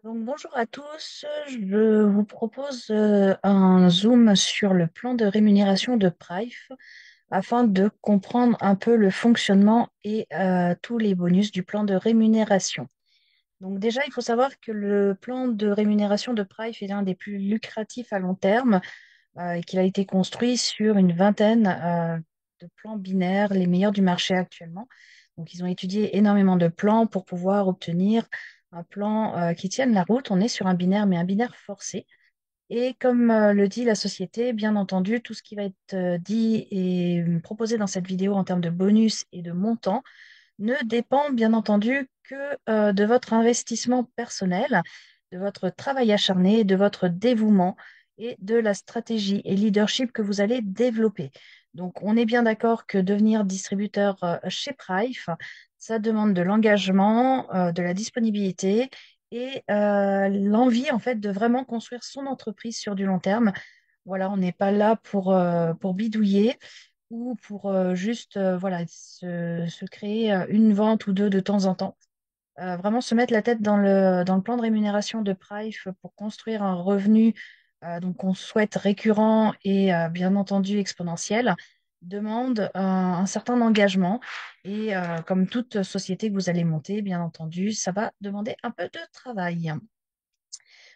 Donc, bonjour à tous, je vous propose un zoom sur le plan de rémunération de Price afin de comprendre un peu le fonctionnement et tous les bonus du plan de rémunération. Donc déjà, il faut savoir que le plan de rémunération de Price est l'un des plus lucratifs à long terme et qu'il a été construit sur une vingtaine de plans binaires, les meilleurs du marché actuellement. Donc, ils ont étudié énormément de plans pour pouvoir obtenir un plan qui tienne la route. On est sur un binaire, mais un binaire forcé. Et comme le dit la société, bien entendu, tout ce qui va être dit et proposé dans cette vidéo en termes de bonus et de montant ne dépend bien entendu que de votre investissement personnel, de votre travail acharné, de votre dévouement et de la stratégie et leadership que vous allez développer. Donc, on est bien d'accord que devenir distributeur chez Price, ça demande de l'engagement, de la disponibilité et l'envie en fait de vraiment construire son entreprise sur du long terme. Voilà, on n'est pas là pour bidouiller ou pour juste voilà, se créer une vente ou deux de temps en temps. Vraiment se mettre la tête dans le plan de rémunération de Price pour construire un revenu donc on souhaite récurrent et bien entendu exponentiel demande un certain engagement et comme toute société que vous allez monter, bien entendu, ça va demander un peu de travail.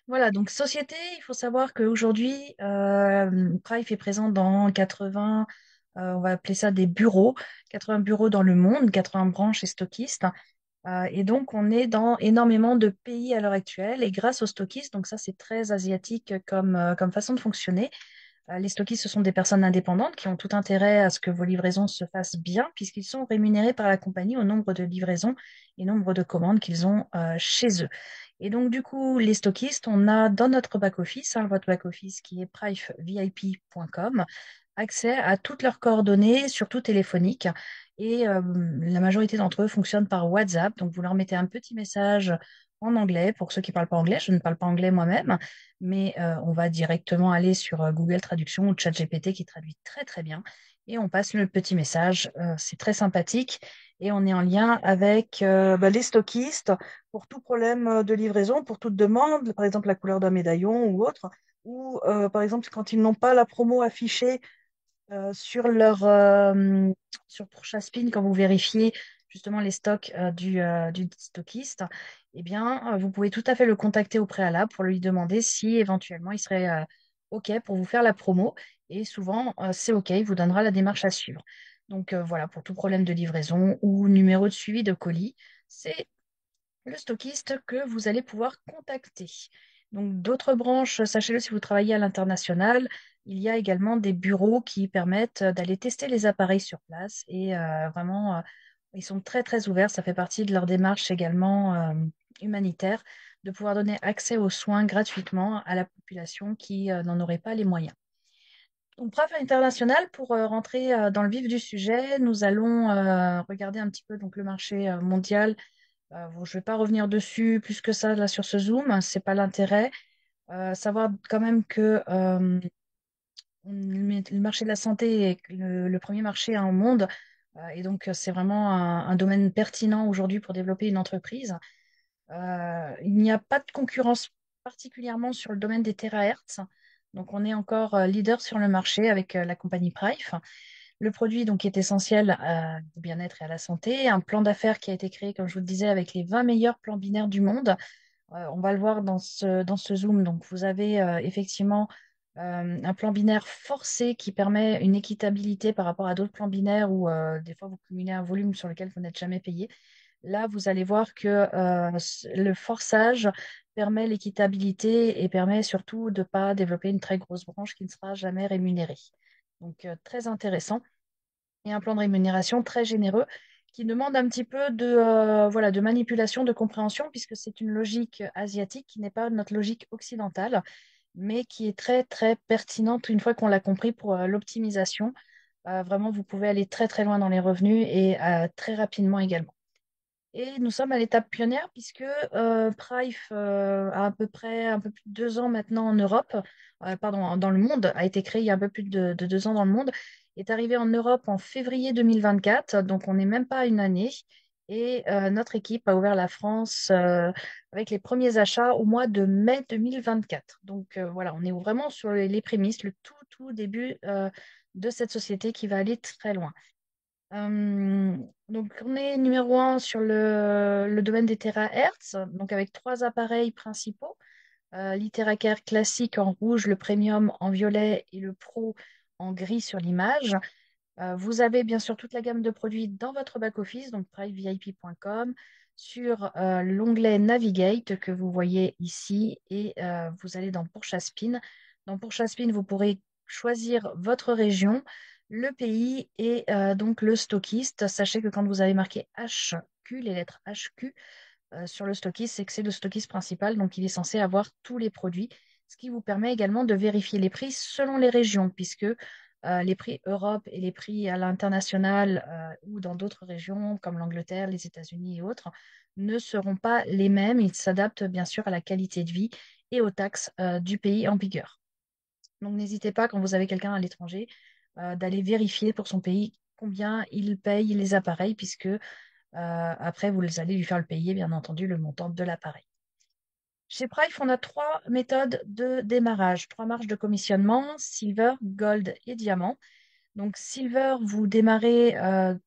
Voilà, donc société, il faut savoir qu'aujourd'hui, Price est présent dans 80, on va appeler ça des bureaux, 80 bureaux dans le monde, 80 branches et stockistes. Et donc, on est dans énormément de pays à l'heure actuelle. Et grâce aux stockistes, donc ça, c'est très asiatique comme façon de fonctionner. Les stockistes, ce sont des personnes indépendantes qui ont tout intérêt à ce que vos livraisons se fassent bien, puisqu'ils sont rémunérés par la compagnie au nombre de livraisons et nombre de commandes qu'ils ont chez eux. Et donc, du coup, les stockistes, on a dans notre back-office, votre back-office qui est privevip.com, accès à toutes leurs coordonnées, surtout téléphoniques. Et la majorité d'entre eux fonctionnent par WhatsApp. Donc, vous leur mettez un petit message en anglais. Pour ceux qui ne parlent pas anglais, je ne parle pas anglais moi-même, mais on va directement aller sur Google Traduction ou ChatGPT qui traduit très très bien. Et on passe le petit message. C'est très sympathique. Et on est en lien avec les stockistes pour tout problème de livraison, pour toute demande, par exemple la couleur d'un médaillon ou autre, ou par exemple quand ils n'ont pas la promo affichée sur sur pour Chaspin, quand vous vérifiez justement les stocks du stockiste, eh bien, vous pouvez tout à fait le contacter au préalable pour lui demander si éventuellement il serait OK pour vous faire la promo. Et souvent, c'est OK, il vous donnera la démarche à suivre. Donc voilà, pour tout problème de livraison ou numéro de suivi de colis, c'est le stockiste que vous allez pouvoir contacter. Donc, d'autres branches, sachez-le, si vous travaillez à l'international, il y a également des bureaux qui permettent d'aller tester les appareils sur place et vraiment, ils sont très, très ouverts. Ça fait partie de leur démarche également humanitaire de pouvoir donner accès aux soins gratuitement à la population qui n'en aurait pas les moyens. Donc, bref, international, pour rentrer dans le vif du sujet, nous allons regarder un petit peu donc, le marché mondial. Bon, je ne vais pas revenir dessus plus que ça là sur ce Zoom, hein, c'est pas l'intérêt. Savoir quand même que le marché de la santé est le premier marché au monde, et donc c'est vraiment un domaine pertinent aujourd'hui pour développer une entreprise. Il n'y a pas de concurrence particulièrement sur le domaine des terahertz, donc on est encore leader sur le marché avec la compagnie Price. Le produit donc, est essentiel au bien-être et à la santé. Un plan d'affaires qui a été créé, comme je vous le disais, avec les 20 meilleurs plans binaires du monde. On va le voir dans ce zoom. Donc, vous avez effectivement un plan binaire forcé qui permet une équitabilité par rapport à d'autres plans binaires où des fois vous cumulez un volume sur lequel vous n'êtes jamais payé. Là, vous allez voir que le forçage permet l'équitabilité et permet surtout de ne pas développer une très grosse branche qui ne sera jamais rémunérée. Donc, très intéressant et un plan de rémunération très généreux qui demande un petit peu voilà, de manipulation, de compréhension, puisque c'est une logique asiatique qui n'est pas notre logique occidentale, mais qui est très, très pertinente une fois qu'on l'a compris pour l'optimisation. Vraiment, vous pouvez aller très, très loin dans les revenus et très rapidement également. Et nous sommes à l'étape pionnière puisque Price a à peu près un peu plus de 2 ans maintenant en Europe, pardon, dans le monde, a été créé il y a un peu plus de 2 ans dans le monde, est arrivé en Europe en février 2024, donc on n'est même pas à une année. Et notre équipe a ouvert la France avec les premiers achats au mois de mai 2024. Donc voilà, on est vraiment sur les prémices, le tout début de cette société qui va aller très loin. Euh, donc, on est numéro un sur le domaine des terahertz, donc avec trois appareils principaux. L'Iteracar classique en rouge, le premium en violet et le pro en gris sur l'image. Vous avez bien sûr toute la gamme de produits dans votre back-office, donc privevip.com, sur l'onglet Navigate que vous voyez ici, et vous allez dans Pourchaspin. Dans Pourchaspin, vous pourrez choisir votre région, le pays et donc le stockiste. Sachez que quand vous avez marqué HQ, les lettres HQ, sur le stockiste, c'est que c'est le stockiste principal, donc il est censé avoir tous les produits, ce qui vous permet également de vérifier les prix selon les régions, puisque les prix Europe et les prix à l'international ou dans d'autres régions comme l'Angleterre, les États-Unis et autres ne seront pas les mêmes. Ils s'adaptent bien sûr à la qualité de vie et aux taxes du pays en vigueur. Donc n'hésitez pas quand vous avez quelqu'un à l'étranger d'aller vérifier pour son pays combien il paye les appareils, puisque après, vous allez lui faire le payer, bien entendu, le montant de l'appareil. Chez Price, on a trois méthodes de démarrage, trois marges de commissionnement, Silver, Gold et Diamant. Donc Silver, vous démarrez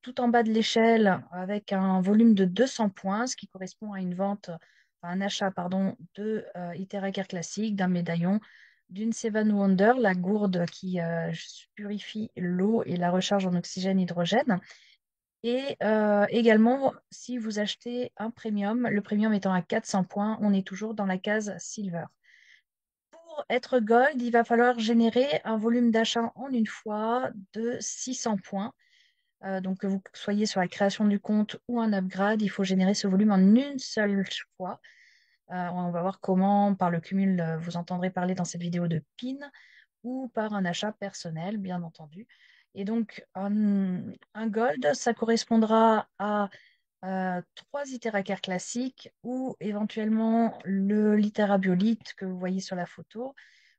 tout en bas de l'échelle avec un volume de 200 points, ce qui correspond à une vente, enfin, un achat, pardon, de Iteracar classique, d'un médaillon, d'une Seven Wonder, la gourde qui purifie l'eau et la recharge en oxygène-hydrogène. Et également, si vous achetez un premium, le premium étant à 400 points, on est toujours dans la case silver. Pour être gold, il va falloir générer un volume d'achat en une fois de 600 points. Donc, que vous soyez sur la création du compte ou un upgrade, il faut générer ce volume en une seule fois. On va voir comment, par le cumul, vous entendrez parler dans cette vidéo de PIN ou par un achat personnel, bien entendu. Et donc, un gold, ça correspondra à trois Iteracar classiques ou éventuellement le Literabiolite que vous voyez sur la photo.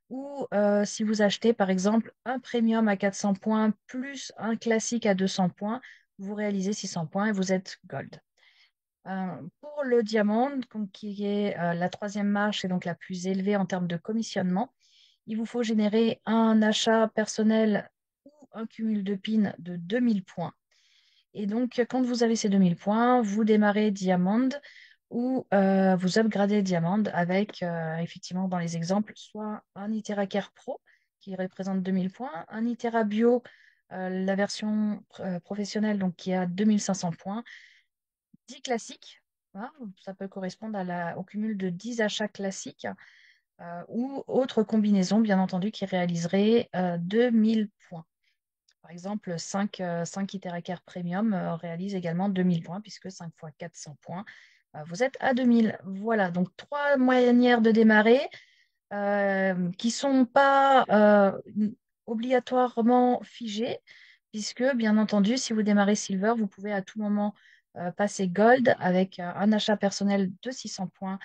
Ou si vous achetez par exemple un premium à 400 points plus un classique à 200 points, vous réalisez 600 points et vous êtes gold. Pour le diamant, qui est la troisième marche et donc la plus élevée en termes de commissionnement, il vous faut générer un achat personnel ou un cumul de PIN de 2000 points. Et donc, quand vous avez ces 2000 points, vous démarrez Diamond ou vous upgradez Diamond avec, effectivement, dans les exemples, soit un Iteracar Pro qui représente 2000 points, un Itera Bio, la version professionnelle, donc qui a 2500 points, 10 classiques, hein, ça peut correspondre au cumul de 10 achats classiques, ou autre combinaison, bien entendu, qui réaliserait 2000 points. Par exemple, 5 Iteracar Premium réalisent également 2000 points, puisque 5 fois 400 points, vous êtes à 2000. Voilà, donc trois manières de démarrer qui ne sont pas obligatoirement figées, puisque, bien entendu, si vous démarrez Silver, vous pouvez à tout moment passer Gold avec un achat personnel de 600 points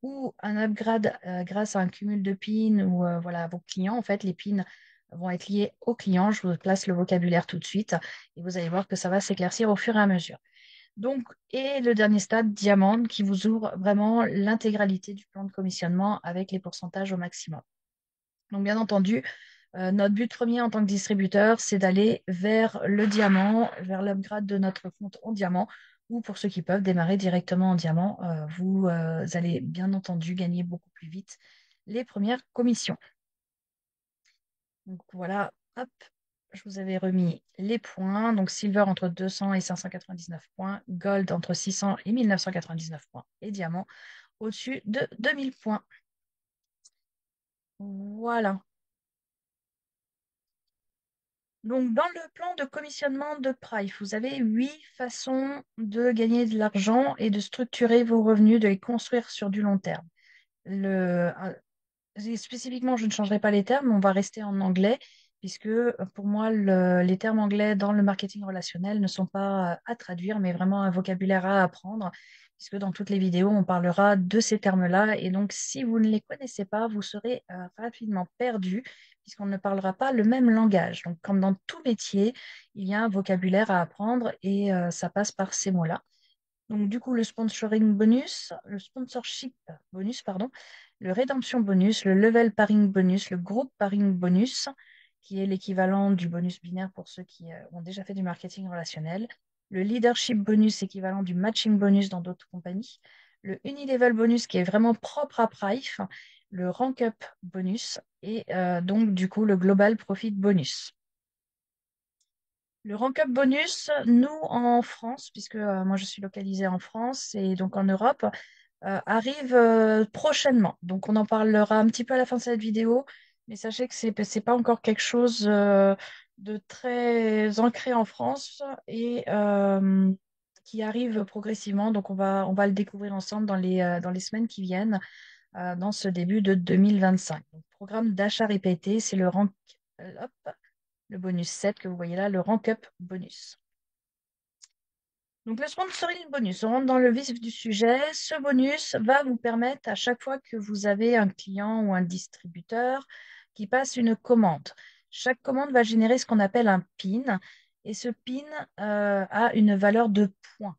ou un upgrade grâce à un cumul de pins ou voilà, vos clients. En fait, les pins vont être liés aux clients. Je vous place le vocabulaire tout de suite et vous allez voir que ça va s'éclaircir au fur et à mesure. Donc, et le dernier stade, diamant, qui vous ouvre vraiment l'intégralité du plan de commissionnement avec les pourcentages au maximum. Donc, bien entendu, notre but premier en tant que distributeur, c'est d'aller vers le diamant, vers l'upgrade de notre compte en diamant, ou pour ceux qui peuvent démarrer directement en diamant, vous allez bien entendu gagner beaucoup plus vite les premières commissions. Donc voilà, hop, je vous avais remis les points. Donc Silver entre 200 et 599 points, Gold entre 600 et 1999 points, et Diamant au-dessus de 2000 points. Voilà. Donc, dans le plan de commissionnement de Price, vous avez 8 façons de gagner de l'argent et de structurer vos revenus, de les construire sur du long terme. Spécifiquement, je ne changerai pas les termes, on va rester en anglais, puisque pour moi, les termes anglais dans le marketing relationnel ne sont pas à traduire, mais vraiment un vocabulaire à apprendre, puisque dans toutes les vidéos, on parlera de ces termes-là. Et donc, si vous ne les connaissez pas, vous serez rapidement perdu, puisqu'on ne parlera pas le même langage. Donc, comme dans tout métier, il y a un vocabulaire à apprendre et ça passe par ces mots-là. Donc, du coup, le sponsoring bonus, le sponsorship bonus, pardon, le redemption bonus, le level pairing bonus, le group pairing bonus, qui est l'équivalent du bonus binaire pour ceux qui ont déjà fait du marketing relationnel, le leadership bonus, équivalent du matching bonus dans d'autres compagnies, le unilevel bonus, qui est vraiment propre à Price, le rank up bonus et donc, du coup, le global profit bonus. Le rank up bonus, nous en France, puisque moi je suis localisée en France et donc en Europe, arrive prochainement. Donc on en parlera un petit peu à la fin de cette vidéo, mais sachez que c'est pas encore quelque chose de très ancré en France et qui arrive progressivement. Donc on va le découvrir ensemble dans les semaines qui viennent, dans ce début de 2025. Donc, programme d'achat répété, c'est le rank up, le bonus 7 que vous voyez là, le rank up bonus. Donc, le sponsoring bonus, on rentre dans le vif du sujet. Ce bonus va vous permettre à chaque fois que vous avez un client ou un distributeur qui passe une commande. Chaque commande va générer ce qu'on appelle un PIN et ce PIN a une valeur de points.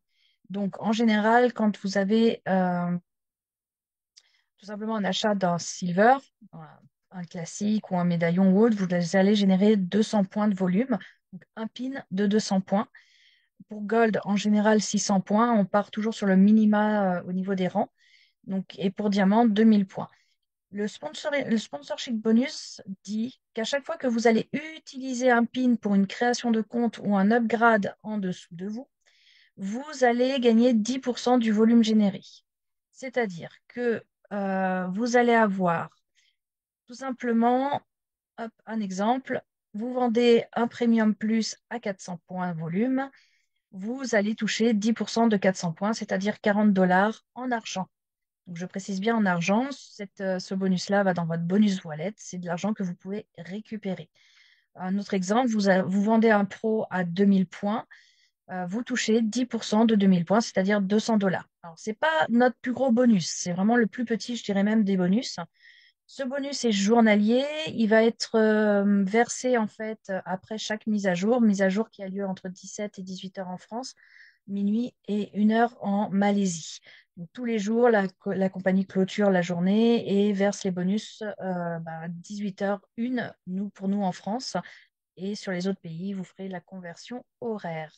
Donc, en général, quand vous avez tout simplement un achat d'un silver, un classique ou un médaillon ou autre, vous allez générer 200 points de volume, donc un PIN de 200 points. Pour Gold, en général, 600 points. On part toujours sur le minima au niveau des rangs. Donc, et pour Diamant, 2000 points. Le sponsorship bonus dit qu'à chaque fois que vous allez utiliser un pin pour une création de compte ou un upgrade en dessous de vous, vous allez gagner 10% du volume généré. C'est-à-dire que vous allez avoir tout simplement, hop, un exemple, vous vendez un Premium Plus à 400 points volume, vous allez toucher 10% de 400 points, c'est-à-dire 40 dollars en argent. Donc, je précise bien en argent, ce bonus-là va dans votre bonus wallet, c'est de l'argent que vous pouvez récupérer. Un autre exemple, vous vendez un pro à 2000 points, vous touchez 10% de 2000 points, c'est-à-dire 200 dollars. Alors, ce n'est pas notre plus gros bonus, c'est vraiment le plus petit, je dirais même, des bonus. Ce bonus est journalier, il va être versé en fait après chaque mise à jour qui a lieu entre 17 et 18 heures en France, minuit et 1 heure en Malaisie. Donc, tous les jours, la compagnie clôture la journée et verse les bonus 18 heures 1, pour nous en France, et sur les autres pays, vous ferez la conversion horaire.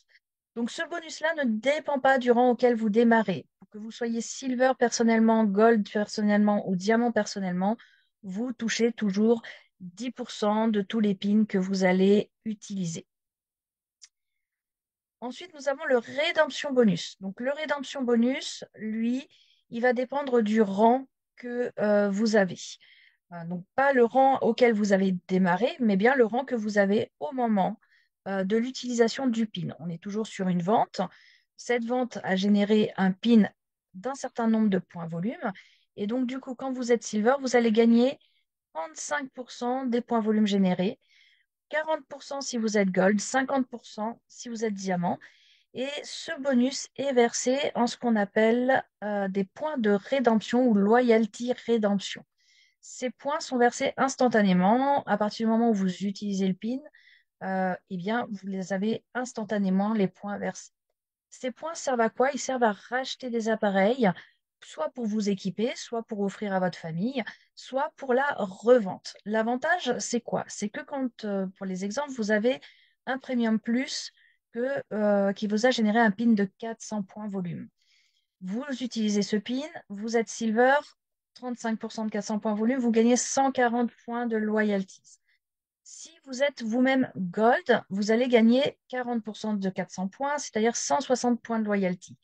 Donc, ce bonus-là ne dépend pas du rang auquel vous démarrez. Pour que vous soyez silver personnellement, gold personnellement ou diamant personnellement, vous touchez toujours 10% de tous les pins que vous allez utiliser. Ensuite, nous avons le rédemption bonus. Donc, le rédemption bonus, lui, il va dépendre du rang que vous avez. Donc, pas le rang auquel vous avez démarré, mais bien le rang que vous avez au moment de l'utilisation du PIN. On est toujours sur une vente. Cette vente a généré un PIN d'un certain nombre de points volume. Et donc, du coup, quand vous êtes silver, vous allez gagner 35% des points volume générés, 40% si vous êtes gold, 50% si vous êtes diamant. Et ce bonus est versé en ce qu'on appelle des points de rédemption ou loyalty rédemption. Ces points sont versés instantanément. À partir du moment où vous utilisez le PIN, eh bien, vous les avez instantanément, les points versés. Ces points servent à quoi? Ils servent à racheter des appareils, soit pour vous équiper, soit pour offrir à votre famille, soit pour la revente. L'avantage, c'est quoi? C'est que quand, pour les exemples, vous avez un Premium Plus qui vous a généré un PIN de 400 points volume. Vous utilisez ce PIN, vous êtes Silver, 35% de 400 points volume, vous gagnez 140 points de loyalties. Si vous êtes vous-même Gold, vous allez gagner 40% de 400 points, c'est-à-dire 160 points de loyalty.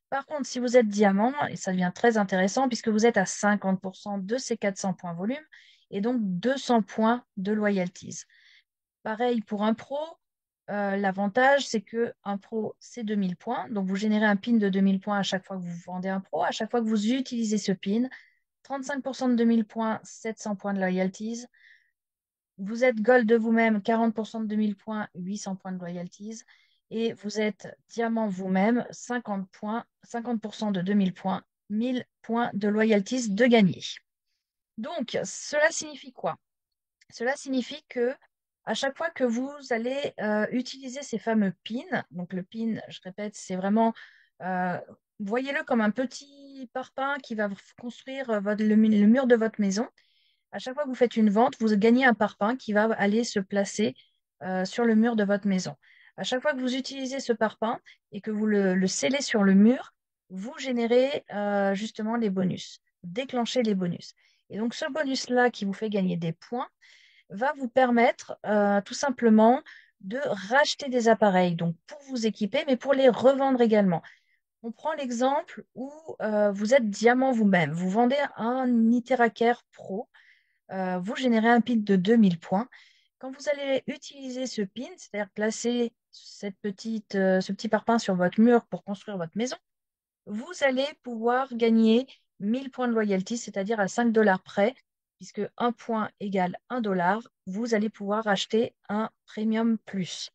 Par contre, si vous êtes Diamant, et ça devient très intéressant puisque vous êtes à 50% de ces 400 points volume et donc 200 points de loyalties. Pareil pour un pro, l'avantage c'est que un pro c'est 2000 points, donc vous générez un pin de 2000 points à chaque fois que vous vendez un pro, à chaque fois que vous utilisez ce pin, 35% de 2000 points, 700 points de loyalties. Vous êtes gold de vous-même, 40% de 2000 points, 800 points de loyalties. Et vous êtes diamant vous-même, 50 points, 50% de 2000 points, 1000 points de loyalties de gagner. Donc, cela signifie quoi? Cela signifie que à chaque fois que vous allez utiliser ces fameux pins, donc le pin, je répète, c'est vraiment Voyez-le comme un petit parpaing qui va construire le mur de votre maison. À chaque fois que vous faites une vente, vous gagnez un parpaing qui va aller se placer sur le mur de votre maison. À chaque fois que vous utilisez ce parpaing et que vous le scellez sur le mur, vous générez justement les bonus, déclenchez les bonus. Et donc ce bonus-là qui vous fait gagner des points va vous permettre tout simplement de racheter des appareils, donc pour vous équiper, mais pour les revendre également. On prend l'exemple où vous êtes diamant vous-même. Vous vendez un Iteraker Pro, vous générez un pin de 2000 points. Quand vous allez utiliser ce pin, c'est-à-dire placer ce petit parpaing sur votre mur pour construire votre maison, vous allez pouvoir gagner 1000 points de loyalty, c'est-à-dire à 5 dollars près, puisque un point égale 1 dollar, vous allez pouvoir acheter un Premium Plus.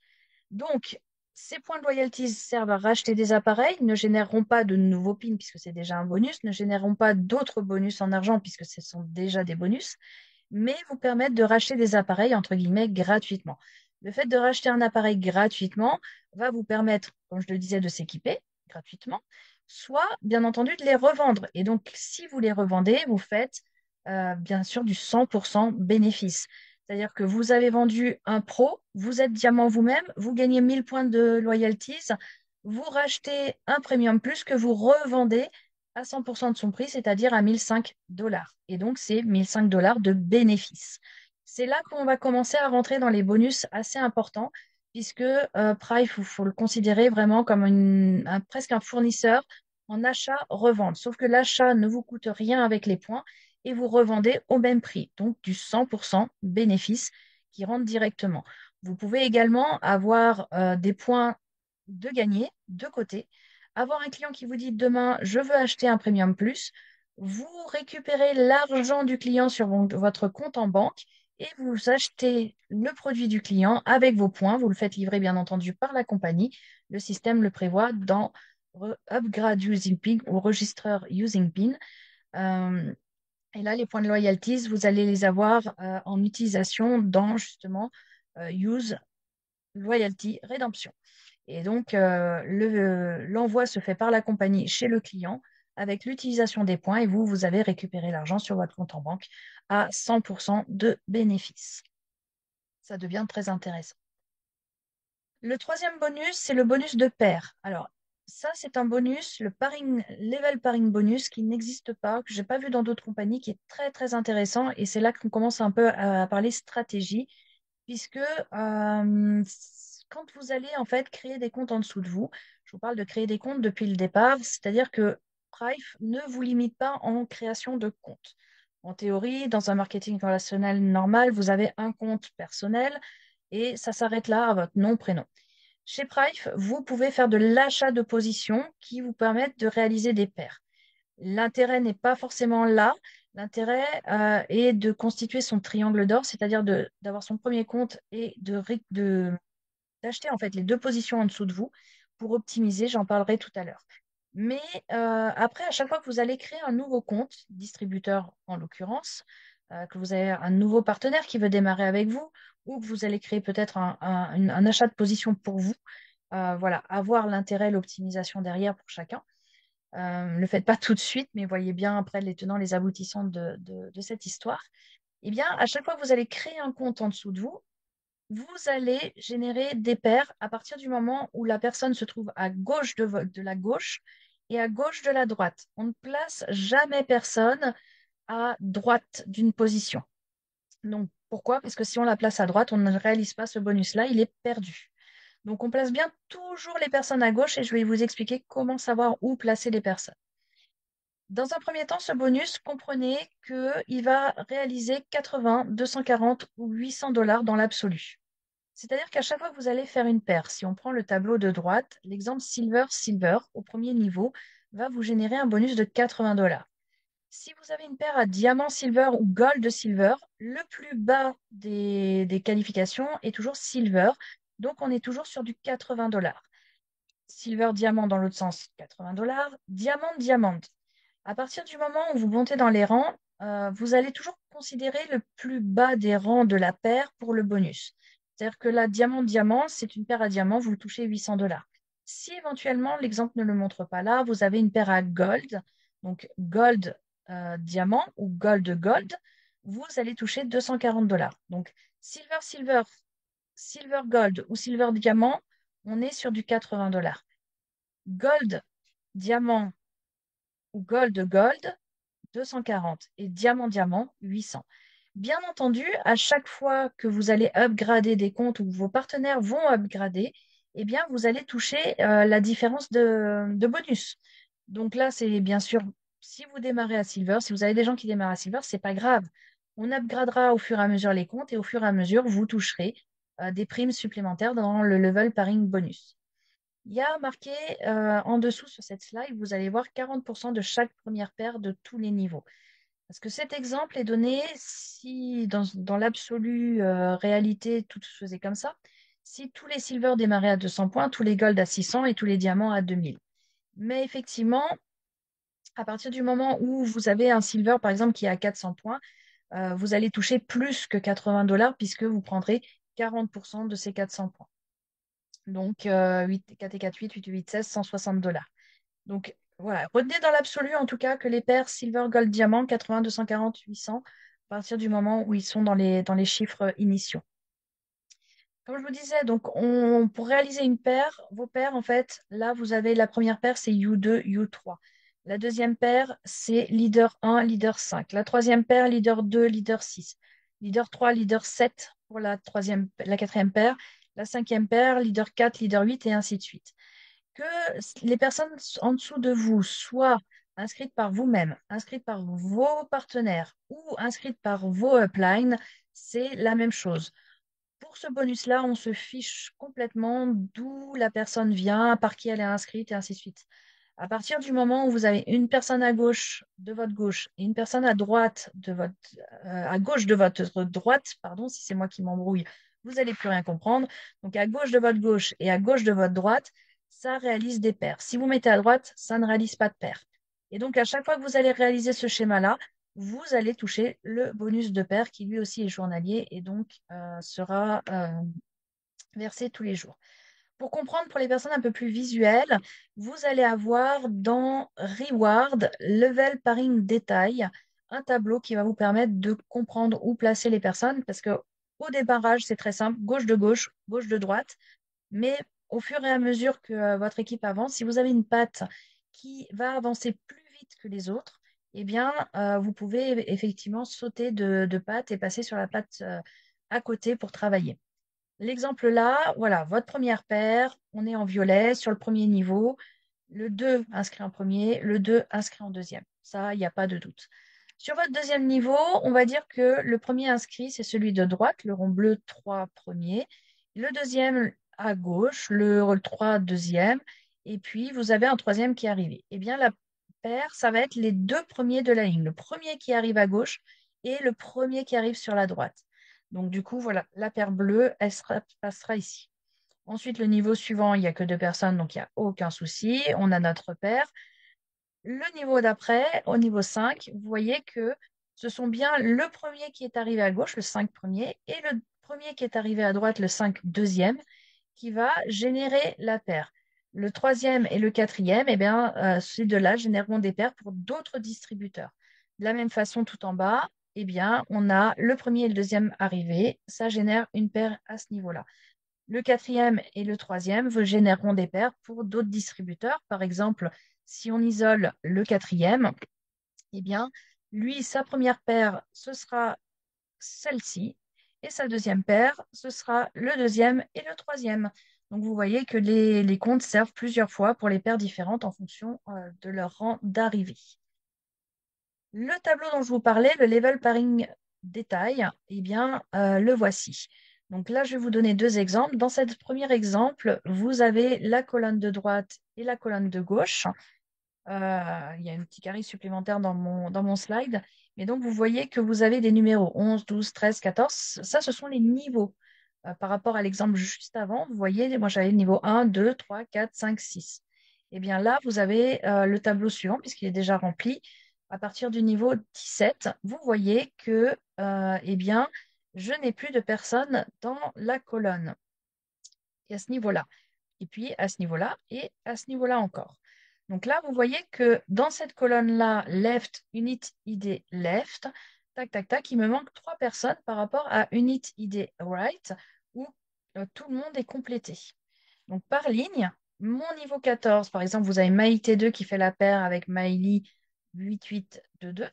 Donc, ces points de loyalty servent à racheter des appareils, ne généreront pas de nouveaux pins puisque c'est déjà un bonus, ne généreront pas d'autres bonus en argent puisque ce sont déjà des bonus, mais vous permettent de racheter des appareils entre guillemets gratuitement. Le fait de racheter un appareil gratuitement va vous permettre, comme je le disais, de s'équiper gratuitement, soit bien entendu de les revendre. Et donc, si vous les revendez, vous faites bien sûr du 100% bénéfice. C'est-à-dire que vous avez vendu un pro, vous êtes diamant vous-même, vous gagnez 1000 points de loyalties, vous rachetez un premium plus que vous revendez à 100% de son prix, c'est-à-dire à 1005 dollars. Et donc, c'est 1005 dollars de bénéfice. C'est là qu'on va commencer à rentrer dans les bonus assez importants, puisque Price, il faut le considérer vraiment comme presque un fournisseur en achat-revente. Sauf que l'achat ne vous coûte rien avec les points et vous revendez au même prix, donc du 100% bénéfice qui rentre directement. Vous pouvez également avoir des points de gagner de côté, avoir un client qui vous dit demain, je veux acheter un Premium Plus, vous récupérez l'argent du client sur votre compte en banque et vous achetez le produit du client avec vos points. Vous le faites livrer bien entendu par la compagnie. Le système le prévoit dans Upgrade Using PIN ou Register Using PIN. Euh, et là, les points de loyalties, vous allez les avoir en utilisation dans justement Use Loyalty Redemption. Et donc, l'envoi se fait par la compagnie chez le client avec l'utilisation des points et vous avez récupéré l'argent sur votre compte en banque à 100% de bénéfice. Ça devient très intéressant. Le troisième bonus, c'est le bonus de pair. Alors, ça, c'est un bonus, le pairing, level pairing bonus qui n'existe pas, que j'ai pas vu dans d'autres compagnies, qui est très, très intéressant. Et c'est là qu'on commence un peu à parler stratégie, puisque quand vous allez en fait créer des comptes en dessous de vous, je vous parle de créer des comptes depuis le départ, c'est-à-dire que Price ne vous limite pas en création de comptes. En théorie, dans un marketing relationnel normal, vous avez un compte personnel et ça s'arrête là à votre nom, prénom. Chez Price, vous pouvez faire de l'achat de positions qui vous permettent de réaliser des paires. L'intérêt n'est pas forcément là. L'intérêt est de constituer son triangle d'or, c'est-à-dire d'avoir son premier compte et d'acheter en fait les deux positions en dessous de vous pour optimiser. J'en parlerai tout à l'heure. Mais après, à chaque fois que vous allez créer un nouveau compte, distributeur en l'occurrence, que vous avez un nouveau partenaire qui veut démarrer avec vous, ou que vous allez créer peut-être un achat de position pour vous, voilà, avoir l'intérêt, l'optimisation derrière pour chacun. Ne le faites pas tout de suite, mais voyez bien après les tenants, les aboutissants de cette histoire. Eh bien, à chaque fois que vous allez créer un compte en dessous de vous, vous allez générer des paires à partir du moment où la personne se trouve à gauche de la gauche et à gauche de la droite. On ne place jamais personne à droite d'une position. Donc, pourquoi? Parce que si on la place à droite, on ne réalise pas ce bonus-là, il est perdu. Donc, on place bien toujours les personnes à gauche et je vais vous expliquer comment savoir où placer les personnes. Dans un premier temps, ce bonus, comprenez qu'il va réaliser 80, 240 ou 800 dollars dans l'absolu. C'est-à-dire qu'à chaque fois que vous allez faire une paire, si on prend le tableau de droite, l'exemple silver-silver au premier niveau va vous générer un bonus de 80 dollars. Si vous avez une paire à diamant silver ou gold silver, le plus bas des qualifications est toujours silver. Donc, on est toujours sur du 80 dollars. Silver diamant dans l'autre sens, 80 dollars. Diamant diamant. À partir du moment où vous montez dans les rangs, vous allez toujours considérer le plus bas des rangs de la paire pour le bonus. C'est-à-dire que la diamant-diamant, c'est une paire à diamant, vous touchez 800 dollars. Si éventuellement l'exemple ne le montre pas là, vous avez une paire à gold, donc gold diamant ou gold gold, vous allez toucher 240 $. Donc silver silver, silver gold ou silver diamant, on est sur du 80 $. Gold diamant ou gold gold, 240 et diamant diamant, 800. Bien entendu, à chaque fois que vous allez upgrader des comptes ou que vos partenaires vont upgrader, eh bien, vous allez toucher la différence de bonus. Donc là, c'est bien sûr, si vous démarrez à Silver, si vous avez des gens qui démarrent à Silver, c'est pas grave. On upgradera au fur et à mesure les comptes et au fur et à mesure, vous toucherez des primes supplémentaires dans le level paring bonus. Il y a marqué en dessous sur cette slide, vous allez voir 40% de chaque première paire de tous les niveaux. Parce que cet exemple est donné si dans l'absolue réalité tout se faisait comme ça, si tous les silver démarraient à 200 points, tous les gold à 600 et tous les diamants à 2000. Mais effectivement, à partir du moment où vous avez un silver par exemple qui est à 400 points, vous allez toucher plus que 80 $ puisque vous prendrez 40% de ces 400 points. Donc 4 et 4, 8, 8, 8, 16, 160 $. Donc voilà, retenez dans l'absolu en tout cas que les paires Silver, Gold, Diamant, 80, 240, 800, à partir du moment où ils sont dans les chiffres initiaux. Comme je vous disais, donc pour réaliser une paire, vos paires, en fait, là, vous avez la première paire, c'est U2, U3. La deuxième paire, c'est leader 1, leader 5. La troisième paire, leader 2, leader 6. Leader 3, leader 7 pour la quatrième paire. La cinquième paire, leader 4, leader 8 et ainsi de suite. Que les personnes en dessous de vous soient inscrites par vous-même, inscrites par vos partenaires ou inscrites par vos uplines, c'est la même chose. Pour ce bonus-là, on se fiche complètement d'où la personne vient, par qui elle est inscrite et ainsi de suite. À partir du moment où vous avez une personne à gauche de votre gauche et une personne à droite à gauche de votre droite, pardon, si c'est moi qui m'embrouille, vous n'allez plus rien comprendre. Donc à gauche de votre gauche et à gauche de votre droite, ça réalise des paires. Si vous mettez à droite, ça ne réalise pas de paires. Et donc à chaque fois que vous allez réaliser ce schéma-là, vous allez toucher le bonus de paire qui lui aussi est journalier et donc sera versé tous les jours. Pour comprendre, pour les personnes un peu plus visuelles, vous allez avoir dans Reward, Level Paring Détail, un tableau qui va vous permettre de comprendre où placer les personnes parce que au débarrage, c'est très simple, gauche de droite, mais au fur et à mesure que votre équipe avance, si vous avez une patte qui va avancer plus vite que les autres, eh bien, vous pouvez effectivement sauter de patte et passer sur la patte à côté pour travailler. L'exemple là, voilà, votre première paire, on est en violet sur le premier niveau, le 2 inscrit en premier, le 2 inscrit en deuxième. Ça, il n'y a pas de doute. Sur votre deuxième niveau, on va dire que le premier inscrit, c'est celui de droite, le rond bleu 3 premier, le deuxième à gauche, le 3 deuxième, et puis vous avez un troisième qui est arrivé. Eh bien, la paire, ça va être les deux premiers de la ligne, le premier qui arrive à gauche et le premier qui arrive sur la droite. Donc, du coup, voilà, la paire bleue, passera ici. Ensuite, le niveau suivant, il n'y a que deux personnes, donc il n'y a aucun souci. On a notre paire. Le niveau d'après, au niveau 5, vous voyez que ce sont bien le premier qui est arrivé à gauche, le 5 premier, et le premier qui est arrivé à droite, le 5 deuxième, qui va générer la paire. Le troisième et le quatrième, eh bien, ces deux-là généreront des paires pour d'autres distributeurs. De la même façon, tout en bas, eh bien, on a le premier et le deuxième arrivés. Ça génère une paire à ce niveau-là. Le quatrième et le troisième vous généreront des paires pour d'autres distributeurs. Par exemple, si on isole le quatrième, eh bien, lui, sa première paire, ce sera celle-ci. Et sa deuxième paire, ce sera le deuxième et le troisième. Donc, vous voyez que les comptes servent plusieurs fois pour les paires différentes en fonction de leur rang d'arrivée. Le tableau dont je vous parlais, le level paring détail, eh bien, le voici. Donc là, je vais vous donner deux exemples. Dans ce premier exemple, vous avez la colonne de droite et la colonne de gauche. Il y a un petit carré supplémentaire dans mon slide. Mais donc, vous voyez que vous avez des numéros 11, 12, 13, 14. Ça, ce sont les niveaux. Par rapport à l'exemple juste avant, vous voyez, moi, j'avais le niveau 1, 2, 3, 4, 5, 6. Eh bien là, vous avez le tableau suivant, puisqu'il est déjà rempli. À partir du niveau 17, vous voyez que eh bien, je n'ai plus de personnes dans la colonne. Et à ce niveau-là. et puis à ce niveau-là et à ce niveau-là encore. Donc là, vous voyez que dans cette colonne-là, left, unit ID left, tac, tac, tac, il me manque 3 personnes par rapport à unit ID right, où tout le monde est complété. Donc par ligne, mon niveau 14, par exemple, vous avez Maïté 2 qui fait la paire avec Maïli 8822.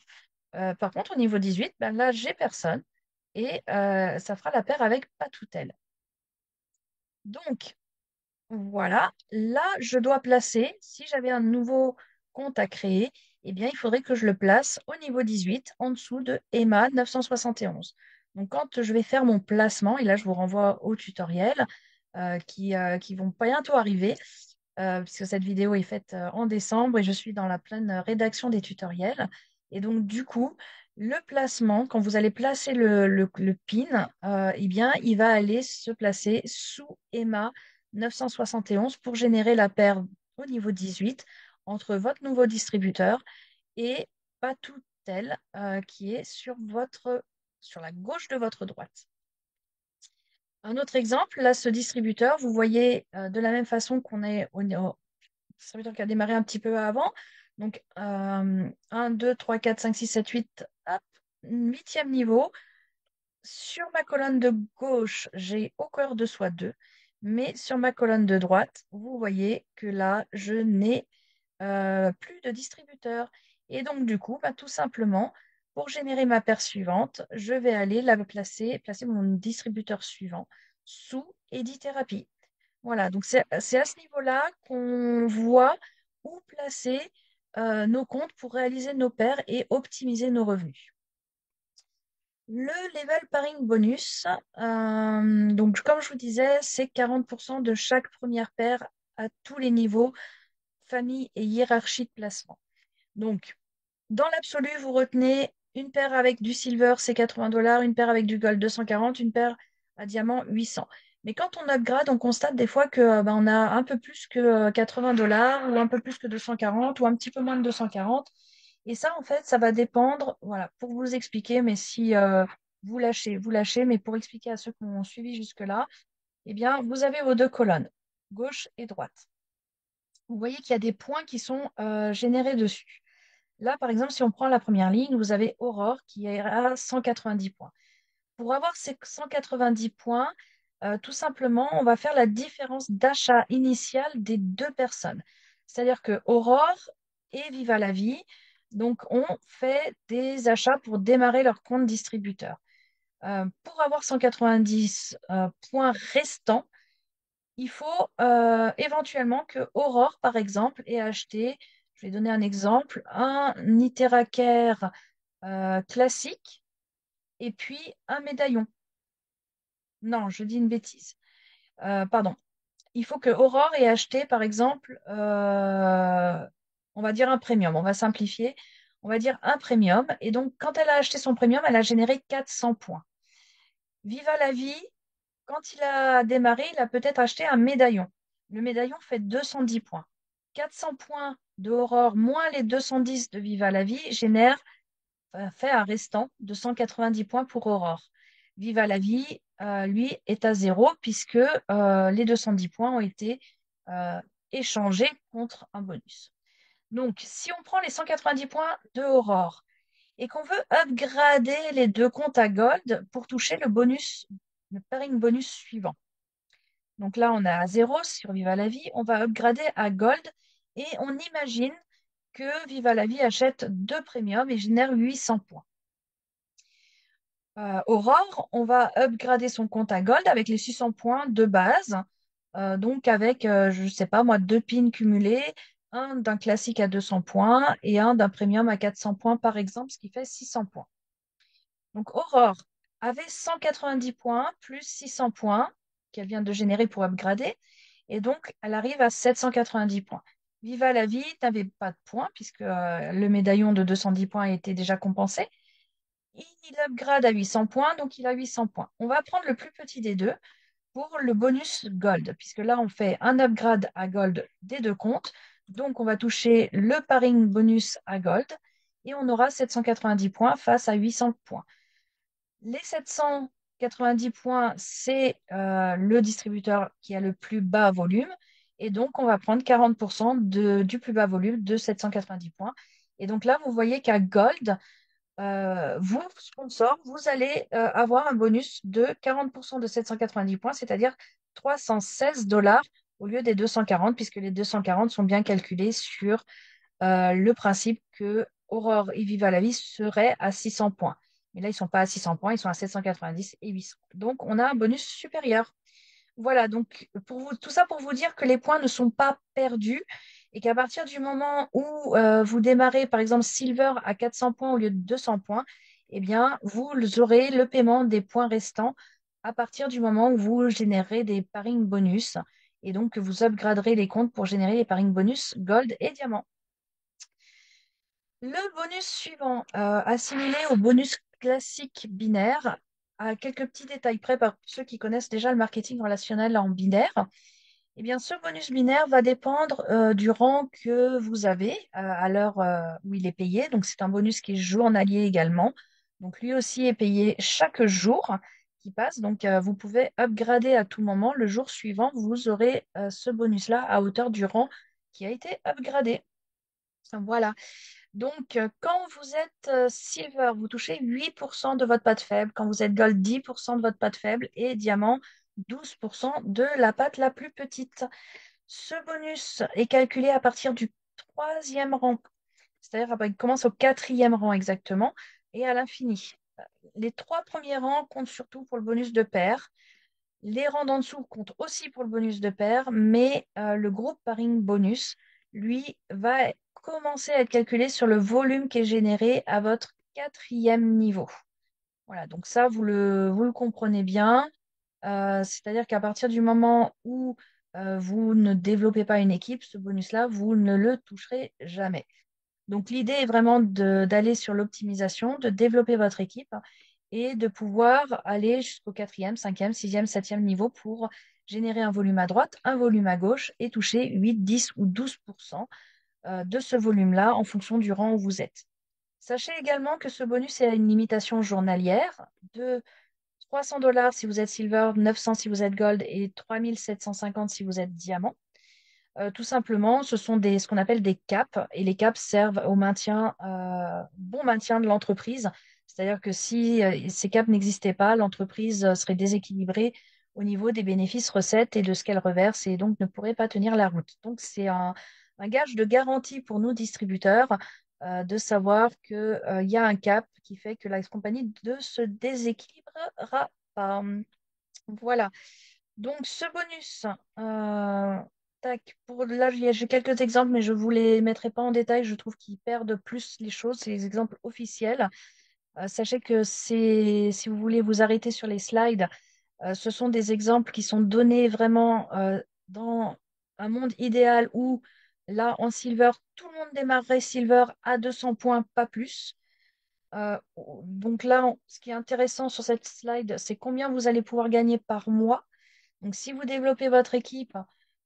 Par contre, au niveau 18, ben là, j'ai personne et ça fera la paire avec Patoutel. Donc, voilà, là, je dois placer, si j'avais un nouveau compte à créer, eh bien, il faudrait que je le place au niveau 18, en dessous de Emma 971. Donc, quand je vais faire mon placement, et là, je vous renvoie au tutoriel qui vont bientôt arriver, puisque cette vidéo est faite en décembre et je suis dans la pleine rédaction des tutoriels. Et donc, du coup, le placement, quand vous allez placer le pin, eh bien, il va aller se placer sous Emma 971 pour générer la paire au niveau 18 entre votre nouveau distributeur et Patoutel qui est sur la gauche de votre droite. Un autre exemple, là, ce distributeur, vous voyez de la même façon qu'on est au distributeur qui a démarré un petit peu avant. Donc, 1, 2, 3, 4, 5, 6, 7, 8, hop, huitième niveau. Sur ma colonne de gauche, j'ai au cœur de soi 2. Mais sur ma colonne de droite, vous voyez que là, je n'ai plus de distributeur. Et donc, du coup, bah, tout simplement, pour générer ma paire suivante, je vais aller placer mon distributeur suivant sous Edithérapie. Voilà, donc c'est à ce niveau-là qu'on voit où placer nos comptes pour réaliser nos paires et optimiser nos revenus. Le level pairing bonus, donc comme je vous disais, c'est 40% de chaque première paire à tous les niveaux, famille et hiérarchie de placement. Donc, dans l'absolu, vous retenez une paire avec du silver, c'est 80 dollars, une paire avec du gold, 240, une paire à diamant, 800. Mais quand on upgrade, on constate des fois que on a un peu plus que 80 dollars ou un peu plus que 240 ou un petit peu moins de 240. Et ça, en fait, ça va dépendre, voilà, pour vous expliquer, mais si vous lâchez, vous lâchez, mais pour expliquer à ceux qui ont suivi jusque-là, eh bien, vous avez vos deux colonnes, gauche et droite. Vous voyez qu'il y a des points qui sont générés dessus. Là, par exemple, si on prend la première ligne, vous avez Aurore qui est à 190 points. Pour avoir ces 190 points, tout simplement, on va faire la différence d'achat initial des deux personnes. C'est-à-dire que Aurore et Viva la Vie, donc, ont fait des achats pour démarrer leur compte distributeur. Pour avoir 190 points restants, il faut éventuellement que Aurore, par exemple, ait acheté, je vais donner un exemple, un Niteraker classique et puis un médaillon. Non, je dis une bêtise. Pardon. Il faut que Aurore ait acheté, par exemple, on va dire un premium. On va simplifier. On va dire un premium. Et donc, quand elle a acheté son premium, elle a généré 400 points. Viva la vie, quand il a démarré, il a peut-être acheté un médaillon. Le médaillon fait 210 points. 400 points de Aurore moins les 210 de Viva la vie fait un restant de 190 points pour Aurore. Viva la vie, lui, est à zéro puisque les 210 points ont été échangés contre un bonus. Donc, si on prend les 190 points de Aurore et qu'on veut upgrader les deux comptes à Gold pour toucher le pairing bonus suivant. Donc là, on est à 0 sur Viva la vie. On va upgrader à Gold et on imagine que Viva la vie achète 2 premiums et génère 800 points. Aurore, on va upgrader son compte à Gold avec les 600 points de base. Donc avec, je ne sais pas moi, 2 pins cumulés, un d'un classique à 200 points et un d'un premium à 400 points par exemple, ce qui fait 600 points. Donc Aurore avait 190 points plus 600 points qu'elle vient de générer pour upgrader. Et donc, elle arrive à 790 points. Viva la vie n'avait pas de points puisque le médaillon de 210 points était déjà compensé. Il upgrade à 800 points, donc il a 800 points. On va prendre le plus petit des deux pour le bonus Gold, puisque là, on fait un upgrade à Gold des deux comptes. Donc, on va toucher le pairing bonus à Gold et on aura 790 points face à 800 points. Les 790 points, c'est le distributeur qui a le plus bas volume. Et donc, on va prendre 40% du plus bas volume de 790 points. Et donc là, vous voyez qu'à Gold, vous, sponsor, vous allez avoir un bonus de 40% de 790 points, c'est-à-dire 316 $ au lieu des 240, puisque les 240 sont bien calculés sur le principe que Aurore et Viva la vie seraient à 600 points. Mais là, ils ne sont pas à 600 points, ils sont à 790 et 800. Donc, on a un bonus supérieur. Voilà, donc pour vous, tout ça pour vous dire que les points ne sont pas perdus et qu'à partir du moment où vous démarrez, par exemple, Silver à 400 points au lieu de 200 points, eh bien, vous aurez le paiement des points restants à partir du moment où vous générez des paring bonus et donc que vous upgraderez les comptes pour générer les paring bonus Gold et Diamant. Le bonus suivant, assimilé au bonus classique binaire, à quelques petits détails près par ceux qui connaissent déjà le marketing relationnel en binaire. Eh bien, ce bonus binaire va dépendre du rang que vous avez à l'heure où il est payé. Donc, c'est un bonus qui est journalier également. Donc, lui aussi est payé chaque jour qui passe. Donc, vous pouvez upgrader à tout moment. Le jour suivant, vous aurez ce bonus-là à hauteur du rang qui a été upgradé. Voilà. Donc, quand vous êtes silver, vous touchez 8% de votre patte faible. Quand vous êtes gold, 10% de votre patte faible. Et diamant, 12% de la patte la plus petite. Ce bonus est calculé à partir du troisième rang. C'est-à-dire qu'il commence au quatrième rang exactement et à l'infini. Les trois premiers rangs comptent surtout pour le bonus de pair. Les rangs d'en dessous comptent aussi pour le bonus de pair, mais le groupe paring bonus, lui, va commencer à être calculé sur le volume qui est généré à votre quatrième niveau. Voilà, donc ça, vous le comprenez bien. C'est-à-dire qu'à partir du moment où vous ne développez pas une équipe, ce bonus-là, vous ne le toucherez jamais. Donc l'idée est vraiment d'aller sur l'optimisation, de développer votre équipe et de pouvoir aller jusqu'au quatrième, cinquième, sixième, septième niveau pour générer un volume à droite, un volume à gauche et toucher 8, 10 ou 12% de ce volume-là en fonction du rang où vous êtes. Sachez également que ce bonus est à une limitation journalière de 300 $ si vous êtes silver, 900 si vous êtes gold et 3750 si vous êtes diamant. Tout simplement, ce sont ce qu'on appelle des caps et les caps servent au bon maintien de l'entreprise. C'est-à-dire que si ces caps n'existaient pas, l'entreprise serait déséquilibrée au niveau des bénéfices, recettes et de ce qu'elle reverse et donc ne pourrait pas tenir la route. Donc c'est un gage de garantie pour nous distributeurs de savoir qu'il y a un cap qui fait que la compagnie ne se déséquilibrera pas. Voilà. Donc, ce bonus, tac, là, j'ai quelques exemples, mais je ne vous les mettrai pas en détail. Je trouve qu'ils perdent plus les choses. C'est les exemples officiels. Sachez que si vous voulez vous arrêter sur les slides, ce sont des exemples qui sont donnés vraiment dans un monde idéal où, là, en silver, tout le monde démarrerait silver à 200 points, pas plus. Donc là, ce qui est intéressant sur cette slide, c'est combien vous allez pouvoir gagner par mois. Donc, si vous développez votre équipe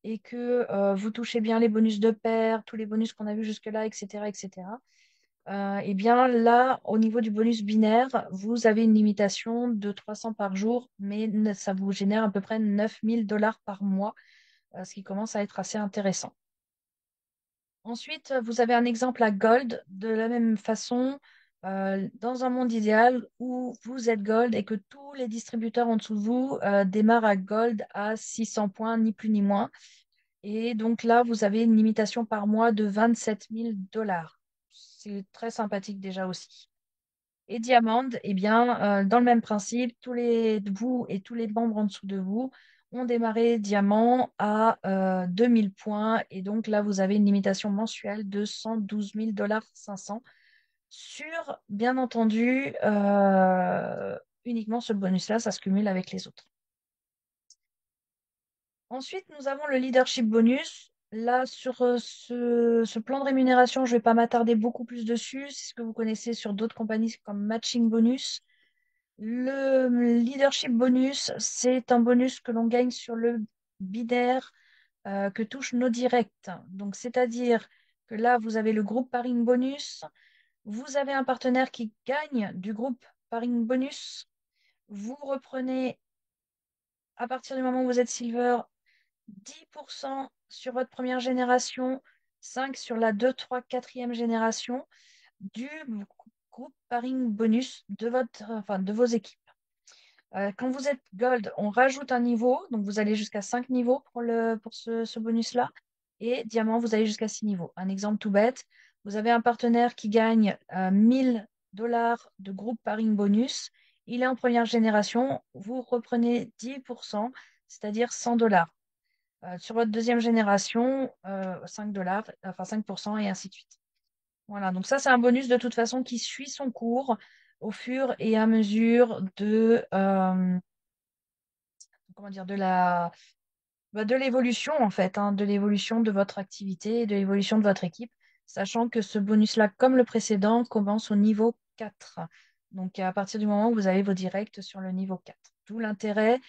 et que vous touchez bien les bonus de pair, tous les bonus qu'on a vus jusque-là, etc., etc., eh bien là, au niveau du bonus binaire, vous avez une limitation de 300 par jour, mais ça vous génère à peu près 9 000 $ par mois, ce qui commence à être assez intéressant. Ensuite, vous avez un exemple à Gold, de la même façon, dans un monde idéal où vous êtes Gold et que tous les distributeurs en dessous de vous démarrent à Gold à 600 points, ni plus ni moins. Et donc là, vous avez une limitation par mois de 27 000 $. C'est très sympathique déjà aussi. Et Diamond, eh bien, dans le même principe, vous et tous les membres en dessous de vous ont démarré Diamant à 2000 points. Et donc là, vous avez une limitation mensuelle de 112 500 $ sur, bien entendu, uniquement ce bonus-là, ça se cumule avec les autres. Ensuite, nous avons le leadership bonus. Là, sur ce plan de rémunération, je ne vais pas m'attarder beaucoup plus dessus. C'est ce que vous connaissez sur d'autres compagnies comme Matching Bonus. Le leadership bonus, c'est un bonus que l'on gagne sur le binaire que touchent nos directs. Donc, c'est-à-dire que là, vous avez le groupe paring bonus. Vous avez un partenaire qui gagne du groupe paring bonus. Vous reprenez, à partir du moment où vous êtes silver, 10% sur votre première génération, 5 sur la 2, 3, quatrième génération du groupe Paring bonus de vos équipes. Quand vous êtes Gold, on rajoute un niveau, donc vous allez jusqu'à 5 niveaux pour ce bonus-là, et Diamant, vous allez jusqu'à 6 niveaux. Un exemple tout bête, vous avez un partenaire qui gagne 1000 $ de groupe Paring bonus, il est en première génération, vous reprenez 10%, c'est-à-dire 100 $. Sur votre deuxième génération, 5 $, enfin 5% et ainsi de suite. Voilà, donc ça, c'est un bonus de toute façon qui suit son cours au fur et à mesure comment dire, de l'évolution en fait, hein, de l'évolution de votre activité et de l'évolution de votre équipe, sachant que ce bonus-là, comme le précédent, commence au niveau 4. Donc à partir du moment où vous avez vos directs sur le niveau 4. D'où l'intérêt,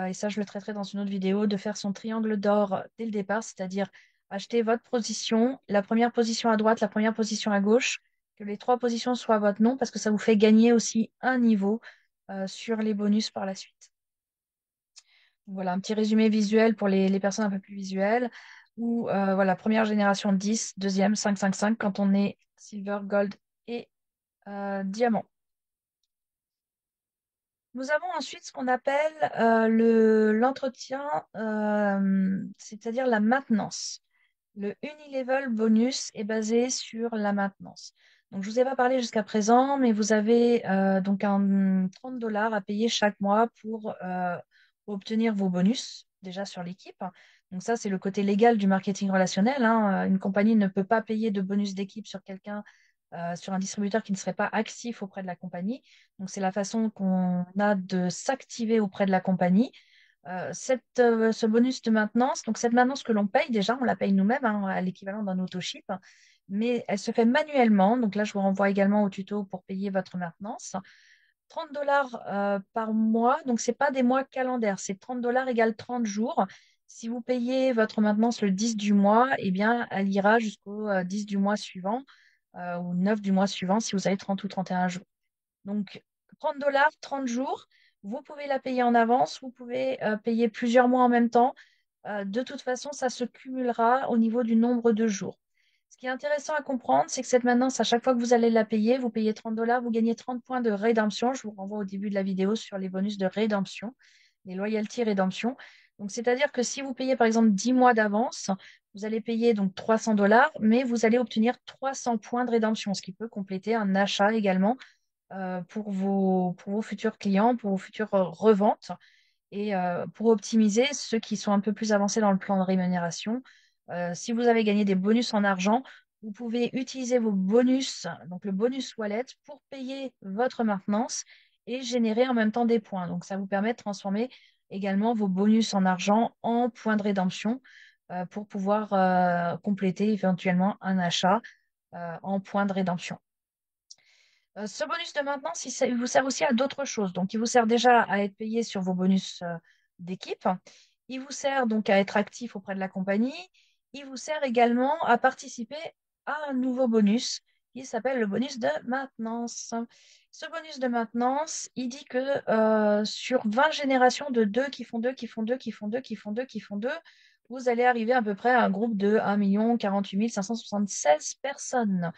et ça je le traiterai dans une autre vidéo, de faire son triangle d'or dès le départ, c'est-à-dire acheter votre position, la première position à droite, la première position à gauche, que les trois positions soient à votre nom, parce que ça vous fait gagner aussi un niveau sur les bonus par la suite. Voilà, un petit résumé visuel pour les personnes un peu plus visuelles. Ou voilà, première génération 10, deuxième 5, quand on est silver, gold et diamant. Nous avons ensuite ce qu'on appelle l'entretien, c'est-à-dire la maintenance. Le Unilevel bonus est basé sur la maintenance. Donc, je ne vous ai pas parlé jusqu'à présent, mais vous avez donc un 30 $ à payer chaque mois pour obtenir vos bonus, déjà sur l'équipe. Donc, ça, c'est le côté légal du marketing relationnel, hein. Une compagnie ne peut pas payer de bonus d'équipe sur quelqu'un, sur un distributeur qui ne serait pas actif auprès de la compagnie. Donc, c'est la façon qu'on a de s'activer auprès de la compagnie. Ce bonus de maintenance, donc cette maintenance que l'on paye déjà, on la paye nous-mêmes, hein, à l'équivalent d'un autoship, mais elle se fait manuellement. Donc là, je vous renvoie également au tuto pour payer votre maintenance. 30 $ par mois, donc ce n'est pas des mois calendaires, c'est 30 $ égale 30 jours. Si vous payez votre maintenance le 10 du mois, eh bien, elle ira jusqu'au 10 du mois suivant ou 9 du mois suivant si vous avez 30 ou 31 jours. Donc, 30 $, 30 jours. Vous pouvez la payer en avance, vous pouvez payer plusieurs mois en même temps. De toute façon, ça se cumulera au niveau du nombre de jours. Ce qui est intéressant à comprendre, c'est que cette maintenance, à chaque fois que vous allez la payer, vous payez 30 $, vous gagnez 30 points de rédemption. Je vous renvoie au début de la vidéo sur les bonus de rédemption, les loyalty rédemption. Donc, c'est-à-dire que si vous payez par exemple 10 mois d'avance, vous allez payer donc 300 $, mais vous allez obtenir 300 points de rédemption, ce qui peut compléter un achat également pour vos futurs clients, pour vos futures reventes et pour optimiser ceux qui sont un peu plus avancés dans le plan de rémunération. Si vous avez gagné des bonus en argent, vous pouvez utiliser vos bonus, donc le bonus wallet, pour payer votre maintenance et générer en même temps des points. Donc ça vous permet de transformer également vos bonus en argent en points de rédemption pour pouvoir compléter éventuellement un achat en points de rédemption. Ce bonus de maintenance, il vous sert aussi à d'autres choses. Donc, il vous sert déjà à être payé sur vos bonus d'équipe. Il vous sert donc à être actif auprès de la compagnie. Il vous sert également à participer à un nouveau bonus qui s'appelle le bonus de maintenance. Ce bonus de maintenance, il dit que sur 20 générations de 2 qui font 2, qui font 2, qui font 2, qui font 2, qui font 2, vous allez arriver à peu près à un groupe de 1 48 576 personnes.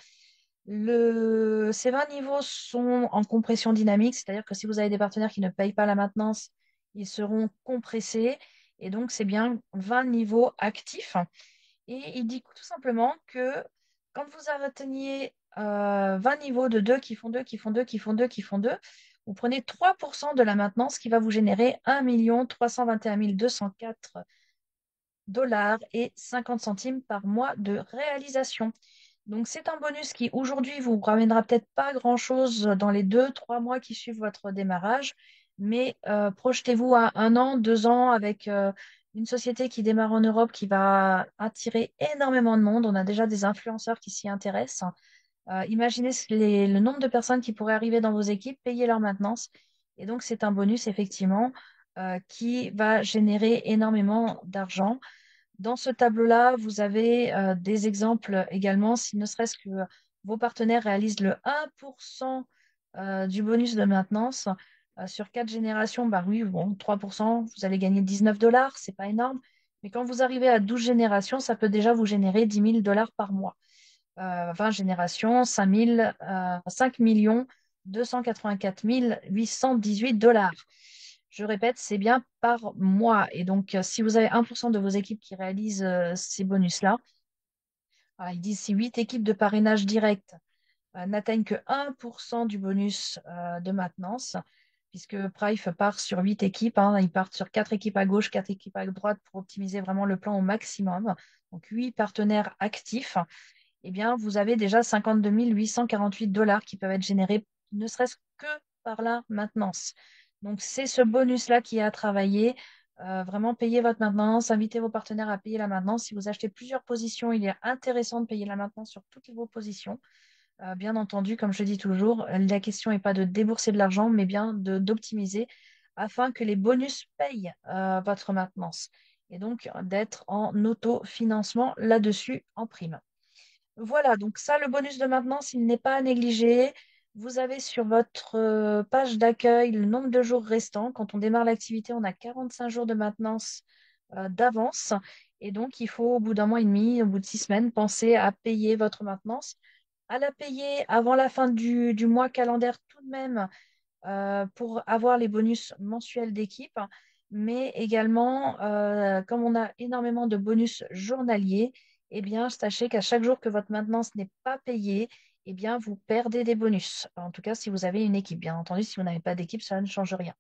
Ces 20 niveaux sont en compression dynamique, c'est-à-dire que si vous avez des partenaires qui ne payent pas la maintenance, ils seront compressés. Et donc, c'est bien 20 niveaux actifs. Et il dit tout simplement que quand vous atteignez 20 niveaux de 2 qui font 2, qui font 2, qui font 2, qui font 2, vous prenez 3% de la maintenance qui va vous générer 1 321 204 $ et 50 centimes par mois de réalisation. Donc, c'est un bonus qui, aujourd'hui, vous ramènera peut-être pas grand-chose dans les 2, 3 mois qui suivent votre démarrage, mais projetez-vous à 1 an, 2 ans avec une société qui démarre en Europe qui va attirer énormément de monde. On a déjà des influenceurs qui s'y intéressent. Imaginez le nombre de personnes qui pourraient arriver dans vos équipes, payer leur maintenance. Et donc, c'est un bonus, effectivement, qui va générer énormément d'argent. Dans ce tableau-là, vous avez des exemples également, si ne serait-ce que vos partenaires réalisent le 1% du bonus de maintenance sur 4 générations, bah oui, bon, 3%, vous allez gagner 19 $, c'est pas énorme. Mais quand vous arrivez à 12 générations, ça peut déjà vous générer 10 000 $ par mois. 20 générations, 5 millions 284 818 $. Je répète, c'est bien par mois. Et donc, si vous avez 1% de vos équipes qui réalisent ces bonus-là, ils disent si 8 équipes de parrainage direct n'atteignent que 1% du bonus de maintenance, puisque Price part sur 8 équipes, hein, ils partent sur 4 équipes à gauche, 4 équipes à droite pour optimiser vraiment le plan au maximum. Donc 8 partenaires actifs, eh bien, vous avez déjà 52 848 $ qui peuvent être générés, ne serait-ce que par la maintenance. Donc, c'est ce bonus-là qui est à travailler. Vraiment, payer votre maintenance, invitez vos partenaires à payer la maintenance. Si vous achetez plusieurs positions, il est intéressant de payer la maintenance sur toutes vos positions. Bien entendu, comme je dis toujours, la question n'est pas de débourser de l'argent, mais bien d'optimiser afin que les bonus payent votre maintenance. Et donc, d'être en autofinancement là-dessus en prime. Voilà, donc ça, le bonus de maintenance, il n'est pas à négliger. Vous avez sur votre page d'accueil le nombre de jours restants. Quand on démarre l'activité, on a 45 jours de maintenance d'avance. Et donc, il faut, au bout d'un mois et demi, au bout de 6 semaines, penser à payer votre maintenance. À la payer avant la fin du mois calendaire tout de même, pour avoir les bonus mensuels d'équipe, mais également, comme on a énormément de bonus journaliers, eh bien, sachez qu'à chaque jour que votre maintenance n'est pas payée, eh bien, vous perdez des bonus. En tout cas, si vous avez une équipe. Bien entendu, si vous n'avez pas d'équipe, ça ne change rien.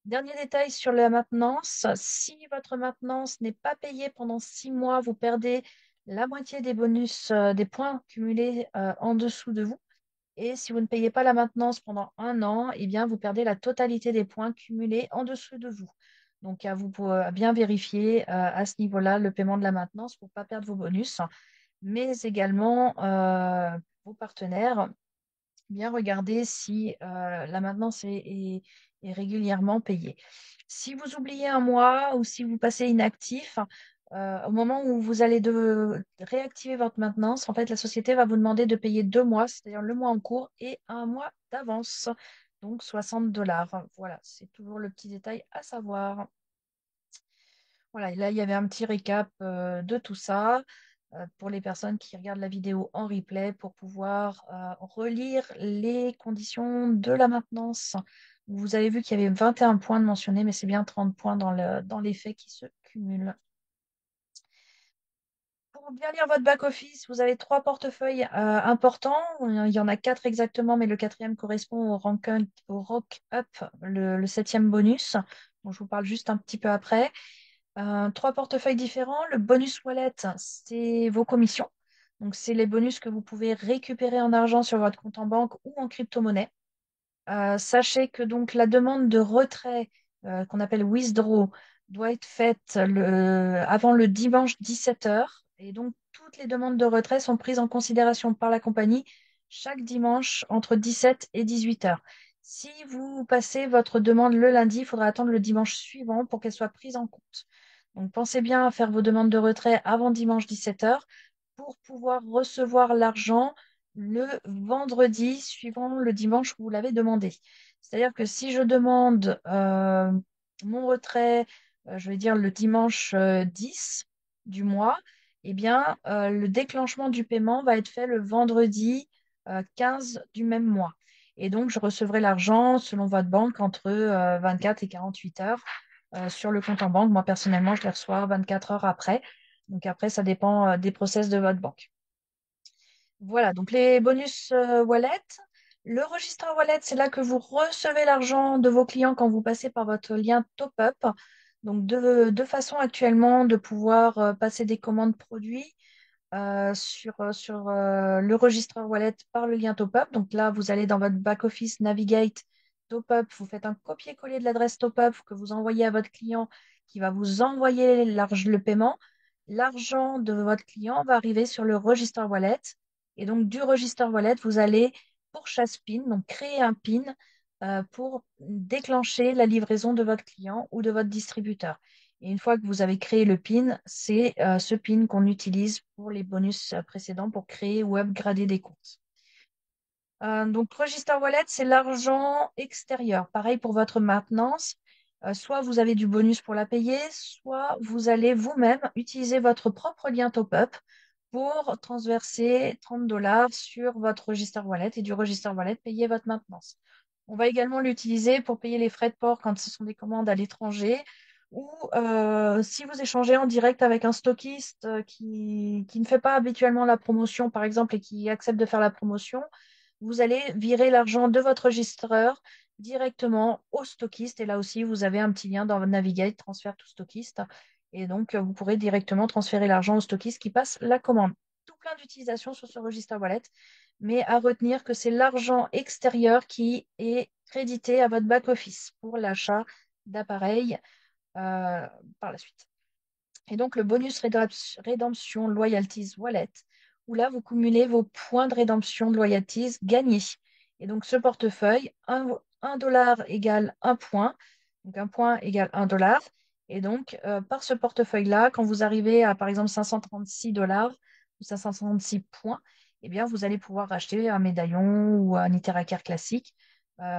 Dernier détail sur la maintenance, si votre maintenance n'est pas payée pendant 6 mois, vous perdez la moitié des bonus, des points cumulés en dessous de vous. Et si vous ne payez pas la maintenance pendant 1 an, eh bien, vous perdez la totalité des points cumulés en dessous de vous. Donc, à vous pour bien vérifier à ce niveau-là le paiement de la maintenance pour ne pas perdre vos bonus, mais également vos partenaires, bien regarder si la maintenance est régulièrement payée. Si vous oubliez un mois ou si vous passez inactif, au moment où vous allez réactiver votre maintenance, en fait, la société va vous demander de payer 2 mois, c'est-à-dire le mois en cours et un mois d'avance, donc 60 $. Voilà, c'est toujours le petit détail à savoir. Voilà, et là, il y avait un petit récap de tout ça pour les personnes qui regardent la vidéo en replay pour pouvoir relire les conditions de la maintenance. Vous avez vu qu'il y avait 21 points de mentionnés, mais c'est bien 30 points dans les faits qui se cumulent. Pour bien lire votre back-office, vous avez 3 portefeuilles importants. Il y en a 4 exactement, mais le quatrième correspond au Rock Up, le septième bonus, dont je vous parle juste un petit peu après. 3 portefeuilles différents. Le bonus wallet, c'est vos commissions. Donc, c'est les bonus que vous pouvez récupérer en argent sur votre compte en banque ou en crypto-monnaie. Sachez que donc la demande de retrait, qu'on appelle withdraw, doit être faite avant le dimanche 17 h. Et donc, toutes les demandes de retrait sont prises en considération par la compagnie chaque dimanche entre 17 et 18 h. Si vous passez votre demande le lundi, il faudra attendre le dimanche suivant pour qu'elle soit prise en compte. Donc, pensez bien à faire vos demandes de retrait avant dimanche 17 h pour pouvoir recevoir l'argent le vendredi suivant le dimanche où vous l'avez demandé. C'est-à-dire que si je demande mon retrait, je vais dire le dimanche 10 du mois, eh bien, le déclenchement du paiement va être fait le vendredi 15 du même mois. Et donc, je recevrai l'argent selon votre banque entre 24 et 48 heures sur le compte en banque. Moi, personnellement, je les reçois 24 heures après. Donc après, ça dépend des process de votre banque. Voilà, donc les bonus wallet. Le registre wallet, c'est là que vous recevez l'argent de vos clients quand vous passez par votre lien top-up. Donc, deux façons actuellement de pouvoir passer des commandes produits sur le registre wallet par le lien top-up. Donc là, vous allez dans votre back-office Navigate top-up, vous faites un copier-coller de l'adresse top-up que vous envoyez à votre client qui va vous envoyer le paiement. L'argent de votre client va arriver sur le register wallet. Et donc, du register wallet, vous allez pour chaque PIN, donc créer un PIN pour déclencher la livraison de votre client ou de votre distributeur. Et une fois que vous avez créé le PIN, c'est ce PIN qu'on utilise pour les bonus précédents pour créer ou upgrader des comptes. Donc, Register Wallet, c'est l'argent extérieur. Pareil pour votre maintenance. Soit vous avez du bonus pour la payer, soit vous allez vous-même utiliser votre propre lien top-up pour transverser 30 $ sur votre register wallet et du register wallet payer votre maintenance. On va également l'utiliser pour payer les frais de port quand ce sont des commandes à l'étranger ou si vous échangez en direct avec un stockiste qui ne fait pas habituellement la promotion, par exemple, et qui accepte de faire la promotion, vous allez virer l'argent de votre registreur directement au stockiste. Et là aussi, vous avez un petit lien dans votre Navigate, transfert to stockiste. Et donc, vous pourrez directement transférer l'argent au stockiste qui passe la commande. Tout plein d'utilisations sur ce register wallet, mais à retenir que c'est l'argent extérieur qui est crédité à votre back-office pour l'achat d'appareils par la suite. Et donc, le bonus rédemption Loyalties Wallet, où là, vous cumulez vos points de rédemption de Loyalties gagnés. Et donc, ce portefeuille, 1 $ égale 1 point. Donc, 1 point égale 1 $. Et donc, par ce portefeuille-là, quand vous arrivez à, par exemple, 536 $ ou 536 points, eh bien, vous allez pouvoir acheter un médaillon ou un Iteracare classique.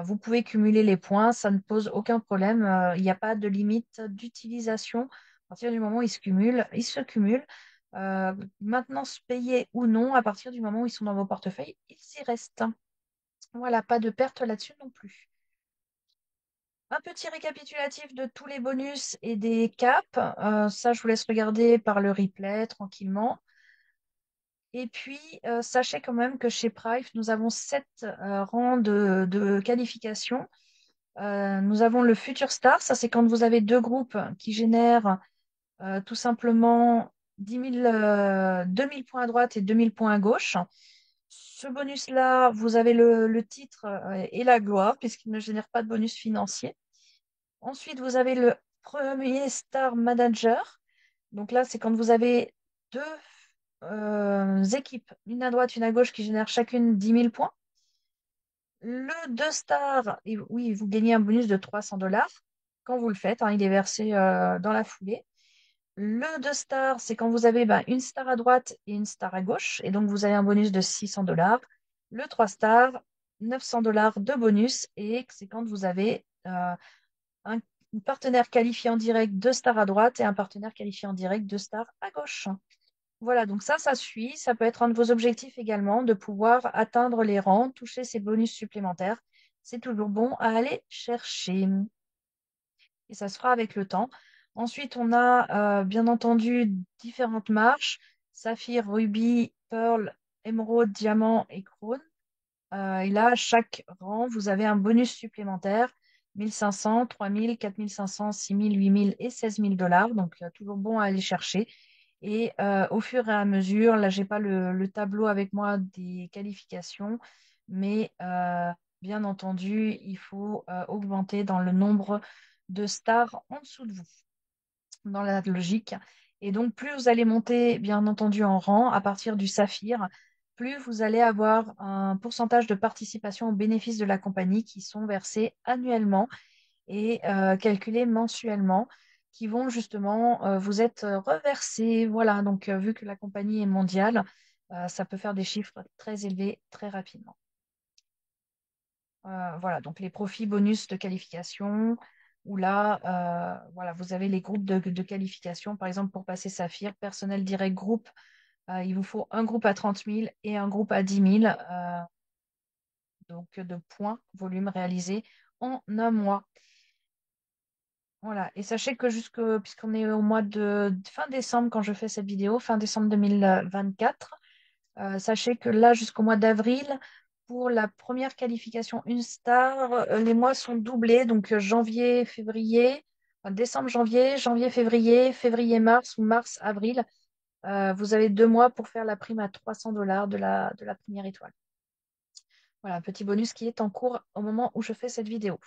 Vous pouvez cumuler les points, ça ne pose aucun problème. Il n'y a pas de limite d'utilisation à partir du moment où ils se cumulent. Maintenance payée ou non, à partir du moment où ils sont dans vos portefeuilles, ils y restent. Voilà, pas de perte là-dessus non plus. Un petit récapitulatif de tous les bonus et des caps. Ça, je vous laisse regarder par le replay tranquillement. Et puis, sachez quand même que chez Prive, nous avons 7 rangs de qualification. Nous avons le Future Star. Ça, c'est quand vous avez deux groupes qui génèrent tout simplement 2000 points à droite et 2000 points à gauche. Ce bonus-là, vous avez le titre et la gloire, puisqu'il ne génère pas de bonus financier. Ensuite, vous avez le premier Star Manager. Donc là, c'est quand vous avez deux équipes, une à droite, une à gauche, qui génèrent chacune 10 000 points. Le 2 Star, oui, vous gagnez un bonus de 300 $ quand vous le faites. Hein, il est versé dans la foulée. Le 2 star, c'est quand vous avez une star à droite et une star à gauche, et donc vous avez un bonus de 600 $. Le 3 star, 900 $ de bonus, et c'est quand vous avez un partenaire qualifié en direct de star à droite et un partenaire qualifié en direct de star à gauche. Voilà, donc ça suit. Ça peut être un de vos objectifs également, de pouvoir atteindre les rangs, toucher ces bonus supplémentaires. C'est toujours bon à aller chercher et ça se fera avec le temps. Ensuite, on a bien entendu différentes marches, saphir, rubis, pearl, émeraude, diamant et crône. Et là, chaque rang, vous avez un bonus supplémentaire, 1500, 3000, 4500, 6000, 8000 et 16 000 $. Donc, toujours bon à aller chercher. Et au fur et à mesure, là, j'ai pas le tableau avec moi des qualifications, mais bien entendu, il faut augmenter dans le nombre de stars en dessous de vous, dans la logique. Et donc, plus vous allez monter, bien entendu, en rang à partir du saphir, plus vous allez avoir un pourcentage de participation aux bénéfices de la compagnie qui sont versés annuellement et calculés mensuellement, qui vont justement vous être reversés. Voilà, donc vu que la compagnie est mondiale, ça peut faire des chiffres très élevés très rapidement. Voilà, donc les profits bonus de qualification, où là, voilà, vous avez les groupes de qualification. Par exemple, pour passer Saphir, personnel direct groupe, il vous faut un groupe à 30 000 et un groupe à 10 000 donc de points, volume réalisé en un mois. Voilà, et sachez que puisqu'on est au mois de fin décembre quand je fais cette vidéo, fin décembre 2024, sachez que là, jusqu'au mois d'avril, pour la première qualification une star, les mois sont doublés, donc janvier, février, décembre, janvier, janvier, février, mars ou mars, avril. Vous avez 2 mois pour faire la prime à 300 $ de la première étoile. Voilà, un petit bonus qui est en cours au moment où je fais cette vidéo.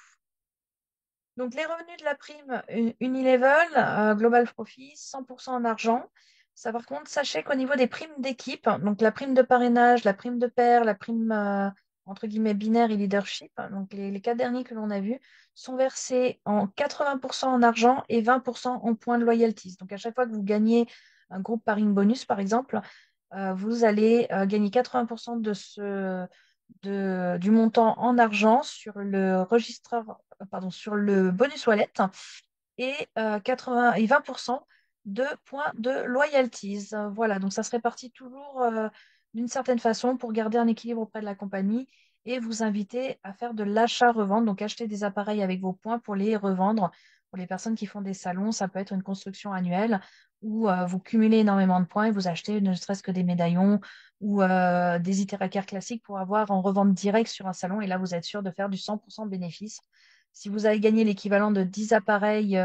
Donc, les revenus de la prime Unilevel, Global Profit, 100% en argent. Ça, par contre, sachez qu'au niveau des primes d'équipe, donc la prime de parrainage, la prime de pair, la prime entre guillemets binaire et leadership, donc les 4 derniers que l'on a vus, sont versés en 80% en argent et 20% en points de loyalties. Donc, à chaque fois que vous gagnez un groupe par une bonus, par exemple, vous allez gagner 80% du montant en argent sur le pardon, sur le bonus wallet et 80 et 20% de points de loyalties. Voilà, donc ça se répartit toujours d'une certaine façon pour garder un équilibre auprès de la compagnie et vous inviter à faire de l'achat-revente, donc acheter des appareils avec vos points pour les revendre. Pour les personnes qui font des salons, ça peut être une construction annuelle où vous cumulez énormément de points et vous achetez ne serait-ce que des médaillons ou des Iteracar classiques pour avoir en revente directe sur un salon et là vous êtes sûr de faire du 100% de bénéfice. Si vous avez gagné l'équivalent de 10 appareils,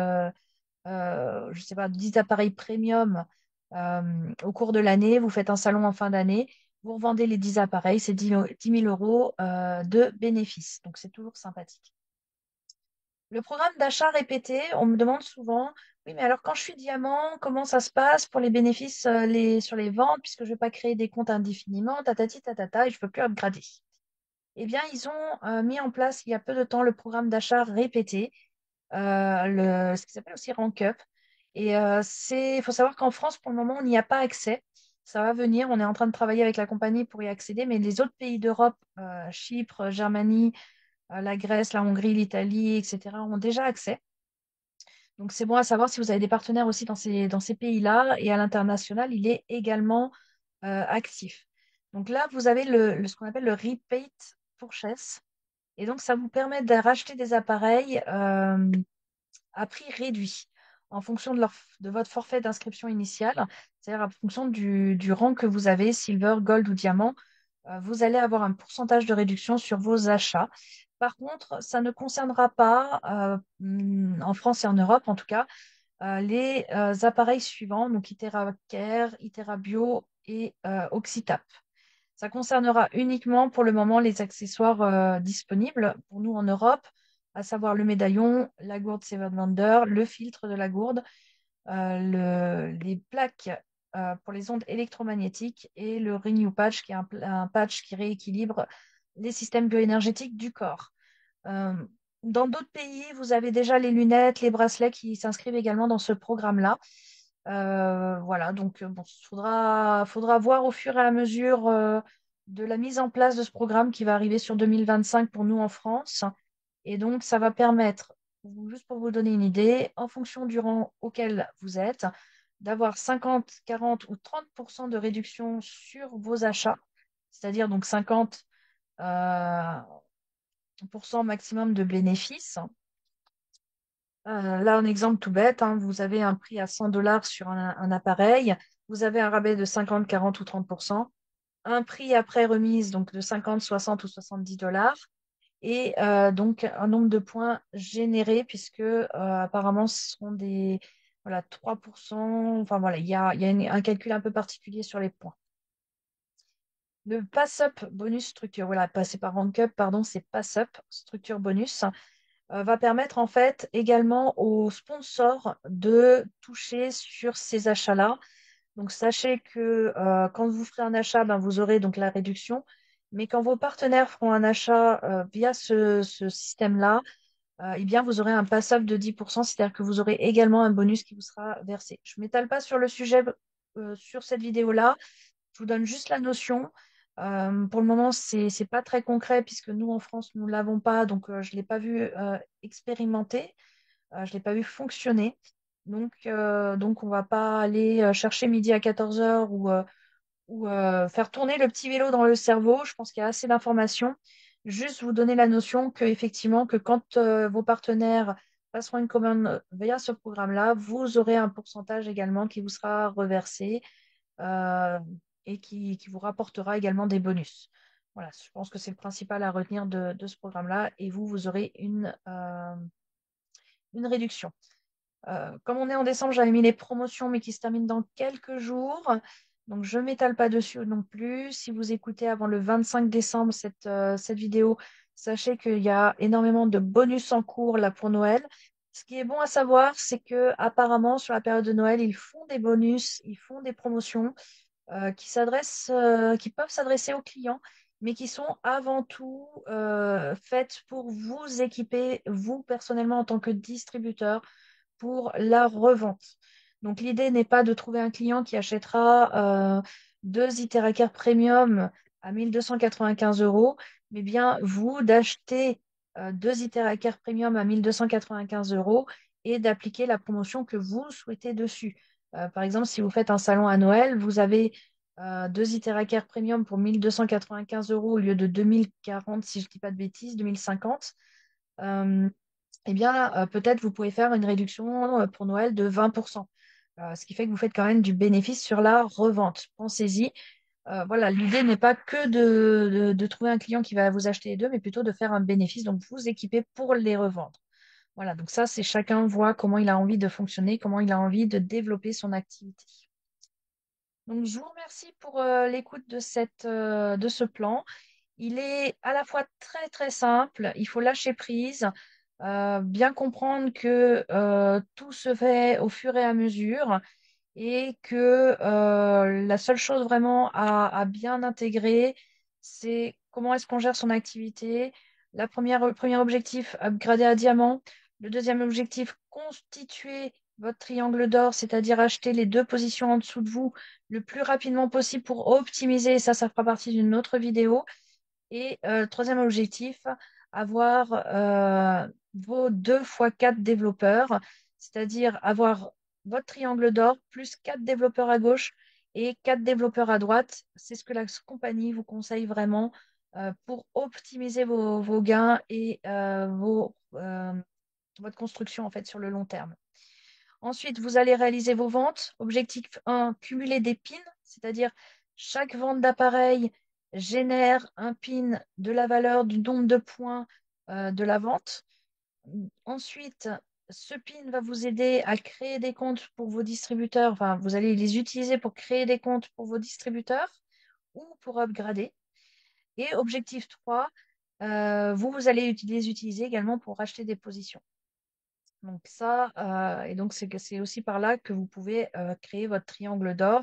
je sais pas, 10 appareils premium au cours de l'année, vous faites un salon en fin d'année, vous revendez les 10 appareils, c'est 10 000 euros de bénéfices. Donc c'est toujours sympathique. Le programme d'achat répété, on me demande souvent, oui, mais alors quand je suis diamant, comment ça se passe pour les bénéfices sur les ventes, puisque je ne vais pas créer des comptes indéfiniment, tatati tatata, et je ne peux plus upgrader. Eh bien, ils ont mis en place il y a peu de temps le programme d'achat répété, ce qui s'appelle aussi Rank Up. Et il faut savoir qu'en France, pour le moment, on n'y a pas accès. Ça va venir, on est en train de travailler avec la compagnie pour y accéder, mais les autres pays d'Europe, Chypre, Germanie, la Grèce, la Hongrie, l'Italie, etc., ont déjà accès. Donc c'est bon à savoir si vous avez des partenaires aussi dans ces pays-là. Et à l'international, il est également actif. Donc là, vous avez ce qu'on appelle le repeat purchase. Et donc, ça vous permet de racheter des appareils à prix réduit en fonction de votre forfait d'inscription initiale, c'est-à-dire en fonction du rang que vous avez, silver, gold ou diamant, vous allez avoir un pourcentage de réduction sur vos achats. Par contre, ça ne concernera pas, en France et en Europe en tout cas, les appareils suivants, donc Itera Care, Itera Bio et Oxytap. Ça concernera uniquement pour le moment les accessoires disponibles pour nous en Europe, à savoir le médaillon, la gourde Seven Wonder, le filtre de la gourde, les plaques pour les ondes électromagnétiques et le Renew Patch qui est un patch qui rééquilibre les systèmes bioénergétiques du corps. Euh, dans d'autres pays, vous avez déjà les lunettes, les bracelets qui s'inscrivent également dans ce programme-là. Voilà, donc bon, faudra voir au fur et à mesure de la mise en place de ce programme qui va arriver sur 2025 pour nous en France. Et donc, ça va permettre, juste pour vous donner une idée, en fonction du rang auquel vous êtes, d'avoir 50, 40 ou 30% de réduction sur vos achats, c'est-à-dire donc 50 maximum de bénéfices. Là, un exemple tout bête, hein, vous avez un prix à 100 dollars sur un appareil, vous avez un rabais de 50, 40 ou 30%, un prix après remise donc de 50, 60 ou 70 dollars, et donc un nombre de points générés, puisque apparemment ce seront des voilà, 3%, enfin voilà, il y a un calcul un peu particulier sur les points. Le Pass-Up bonus structure, voilà, c'est pas Rank Up, pardon, c'est Pass-Up structure bonus va permettre en fait également aux sponsors de toucher sur ces achats-là. Donc sachez que quand vous ferez un achat, ben, vous aurez donc la réduction. Mais quand vos partenaires feront un achat via ce système-là, eh bien, vous aurez un pass-up de 10%, c'est-à-dire que vous aurez également un bonus qui vous sera versé. Je ne m'étale pas sur le sujet sur cette vidéo-là. Je vous donne juste la notion. Pour le moment, c'est pas très concret puisque nous, en France, nous ne l'avons pas. Donc, je ne l'ai pas vu expérimenter. Je ne l'ai pas vu fonctionner. Donc on ne va pas aller chercher midi à 14 heures ou faire tourner le petit vélo dans le cerveau. Je pense qu'il y a assez d'informations. Juste vous donner la notion que, effectivement, que quand vos partenaires passeront une commande via ce programme-là, vous aurez un pourcentage également qui vous sera reversé euh, et qui vous rapportera également des bonus. Voilà, je pense que c'est le principal à retenir de ce programme-là. Et vous aurez une réduction. Comme on est en décembre, j'avais mis les promotions, mais qui se terminent dans quelques jours. Donc, je ne m'étale pas dessus non plus. Si vous écoutez avant le 25 décembre cette vidéo, sachez qu'il y a énormément de bonus en cours là pour Noël. Ce qui est bon à savoir, c'est que apparemment sur la période de Noël, ils font des bonus, ils font des promotions qui peuvent s'adresser aux clients, mais qui sont avant tout faites pour vous équiper, vous personnellement en tant que distributeur, pour la revente. Donc l'idée n'est pas de trouver un client qui achètera deux Iteracar Premium à 1 295 euros. mais bien vous d'acheter deux Iteracare Premium à 1 295 € et d'appliquer la promotion que vous souhaitez dessus. Par exemple, si vous faites un salon à Noël, vous avez deux Iteracare Premium pour 1 295 € au lieu de 2040, si je ne dis pas de bêtises, 2050. Euh, eh bien, peut-être vous pouvez faire une réduction pour Noël de 20%. Ce qui fait que vous faites quand même du bénéfice sur la revente. Pensez-y. Voilà, l'idée n'est pas que de trouver un client qui va vous acheter les deux, mais plutôt de faire un bénéfice, donc vous équiper pour les revendre. Voilà, donc ça, c'est chacun voit comment il a envie de fonctionner, comment il a envie de développer son activité. Donc, je vous remercie pour l'écoute de ce plan. Il est à la fois très très simple, il faut lâcher prise, bien comprendre que tout se fait au fur et à mesure et que la seule chose vraiment à bien intégrer, c'est comment est-ce qu'on gère son activité. Le premier objectif, upgrader à diamant. Le deuxième objectif, constituer votre triangle d'or, c'est-à-dire acheter les deux positions en dessous de vous le plus rapidement possible pour optimiser. Et ça fera partie d'une autre vidéo. Et troisième objectif, avoir vos 2 fois 4 développeurs, c'est-à-dire avoir votre triangle d'or plus 4 développeurs à gauche et 4 développeurs à droite. C'est ce que la compagnie vous conseille vraiment pour optimiser vos gains et votre construction en fait sur le long terme. Ensuite, vous allez réaliser vos ventes. Objectif 1, cumuler des pins, c'est-à-dire chaque vente d'appareil génère un pin de la valeur du nombre de points de la vente. Ensuite, ce pin va vous aider à créer des comptes pour vos distributeurs. Enfin, vous allez les utiliser pour créer des comptes pour vos distributeurs ou pour upgrader. Et objectif 3, vous allez les utiliser également pour racheter des positions. Donc ça, et donc c'est aussi par là que vous pouvez créer votre triangle d'or,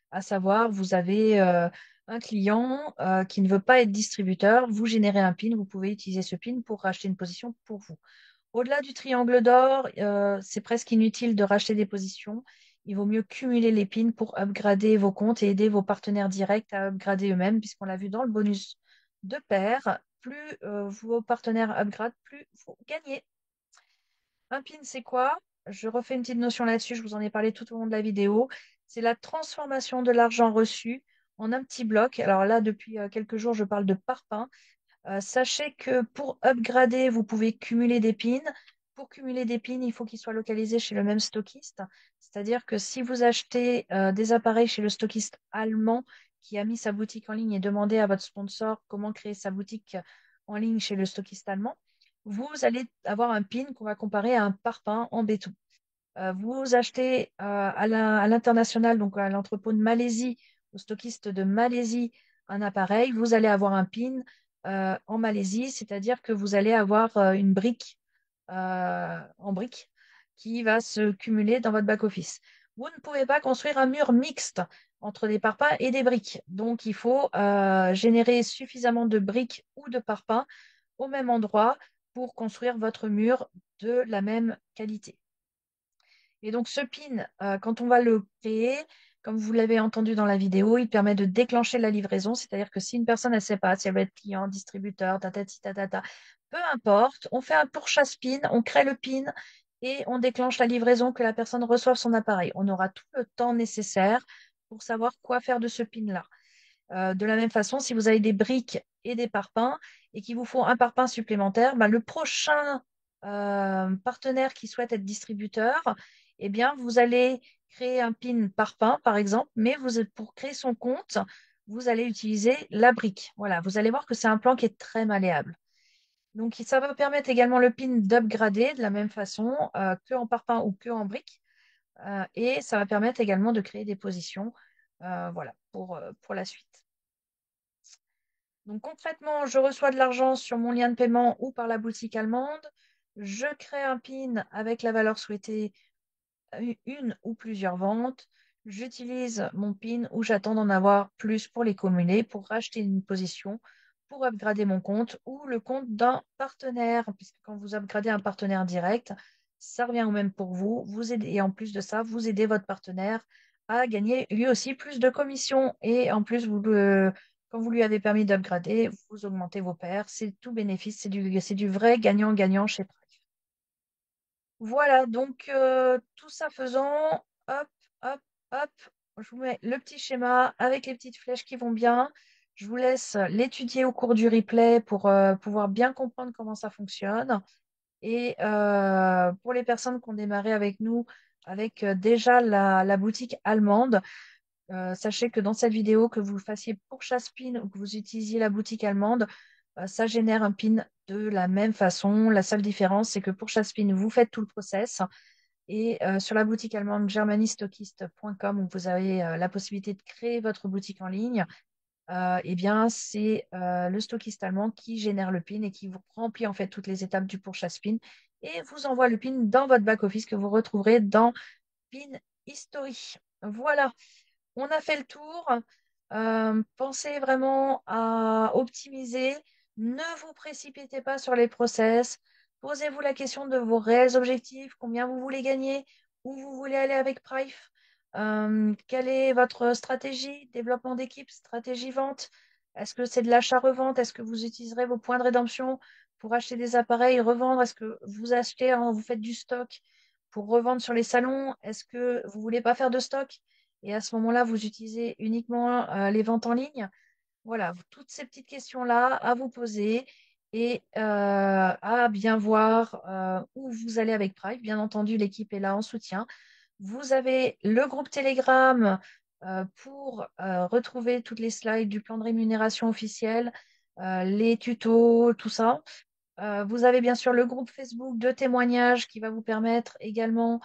à savoir vous avez un client qui ne veut pas être distributeur, vous générez un PIN, vous pouvez utiliser ce PIN pour racheter une position pour vous. Au-delà du triangle d'or, c'est presque inutile de racheter des positions. Il vaut mieux cumuler les pins pour upgrader vos comptes et aider vos partenaires directs à upgrader eux-mêmes, puisqu'on l'a vu dans le bonus de pair. Plus vos partenaires upgradent, plus vous gagnez. Un pin, c'est quoi? Je refais une petite notion là-dessus, je vous en ai parlé tout au long de la vidéo. C'est la transformation de l'argent reçu en un petit bloc. Alors là, depuis quelques jours, je parle de parpaing. Sachez que pour upgrader, vous pouvez cumuler des pins. Pour cumuler des pins, il faut qu'ils soient localisés chez le même stockiste. C'est-à-dire que si vous achetez des appareils chez le stockiste allemand qui a mis sa boutique en ligne et demandez à votre sponsor comment créer sa boutique en ligne chez le stockiste allemand, vous allez avoir un pin qu'on va comparer à un parpaing en béton. Vous achetez à l'international, donc à l'entrepôt de Malaisie, au stockiste de Malaisie, un appareil, vous allez avoir un PIN en Malaisie, c'est-à-dire que vous allez avoir une brique en brique qui va se cumuler dans votre back-office. Vous ne pouvez pas construire un mur mixte entre des parpaings et des briques. Donc, il faut générer suffisamment de briques ou de parpaings au même endroit pour construire votre mur de la même qualité. Et donc, ce pin, quand on va le créer, comme vous l'avez entendu dans la vidéo, il permet de déclencher la livraison. C'est-à-dire que si une personne ne sait pas si elle va être client, distributeur, tatati, tatata, peu importe, on fait un pourchasse pin, on crée le pin et on déclenche la livraison que la personne reçoive son appareil. On aura tout le temps nécessaire pour savoir quoi faire de ce pin-là. De la même façon, si vous avez des briques et des parpaings et qu'il vous faut un parpaing supplémentaire, ben, le prochain partenaire qui souhaite être distributeur, eh bien, vous allez créer un pin parpaing, par exemple, mais pour créer son compte, vous allez utiliser la brique. Voilà, vous allez voir que c'est un plan qui est très malléable. Donc, ça va permettre également le pin d'upgrader de la même façon que en parpaing ou que en brique. Et ça va permettre également de créer des positions voilà, pour la suite. Donc concrètement, je reçois de l'argent sur mon lien de paiement ou par la boutique allemande. Je crée un PIN avec la valeur souhaitée, une ou plusieurs ventes. J'utilise mon PIN ou j'attends d'en avoir plus pour les cumuler, pour racheter une position, pour upgrader mon compte ou le compte d'un partenaire, puisque quand vous upgradez un partenaire direct, ça revient au même pour vous. Vous aidez, et en plus de ça, vous aidez votre partenaire à gagner lui aussi plus de commissions. Et en plus, Quand vous lui avez permis d'upgrader, vous augmentez vos pairs. C'est tout bénéfice. C'est du vrai gagnant-gagnant chez Price. Voilà, donc tout ça faisant, hop, hop, hop, je vous mets le petit schéma avec les petites flèches qui vont bien. Je vous laisse l'étudier au cours du replay pour pouvoir bien comprendre comment ça fonctionne. Et pour les personnes qui ont démarré avec nous, avec déjà la boutique allemande, sachez que dans cette vidéo, que vous fassiez pour chasse pin ou que vous utilisiez la boutique allemande, ça génère un pin de la même façon. La seule différence, c'est que pour chasse pin, vous faites tout le process. Et sur la boutique allemande germanystockist.com, où vous avez la possibilité de créer votre boutique en ligne, eh bien, c'est le stockiste allemand qui génère le pin et qui vous remplit en fait toutes les étapes du pourchasse pin et vous envoie le pin dans votre back-office que vous retrouverez dans Pin History. Voilà, on a fait le tour. Pensez vraiment à optimiser. Ne vous précipitez pas sur les process. Posez-vous la question de vos réels objectifs, combien vous voulez gagner, où vous voulez aller avec Price, quelle est votre stratégie, développement d'équipe, stratégie vente. Est-ce que c'est de l'achat-revente? Est-ce que vous utiliserez vos points de rédemption pour acheter des appareils, revendre? Est-ce que vous achetez, vous faites du stock pour revendre sur les salons? Est-ce que vous voulez pas faire de stock? Et à ce moment-là, vous utilisez uniquement les ventes en ligne. Voilà, toutes ces petites questions-là à vous poser et à bien voir où vous allez avec Price. Bien entendu, l'équipe est là en soutien. Vous avez le groupe Telegram pour retrouver toutes les slides du plan de rémunération officiel, les tutos, tout ça. Vous avez bien sûr le groupe Facebook de témoignages qui va vous permettre également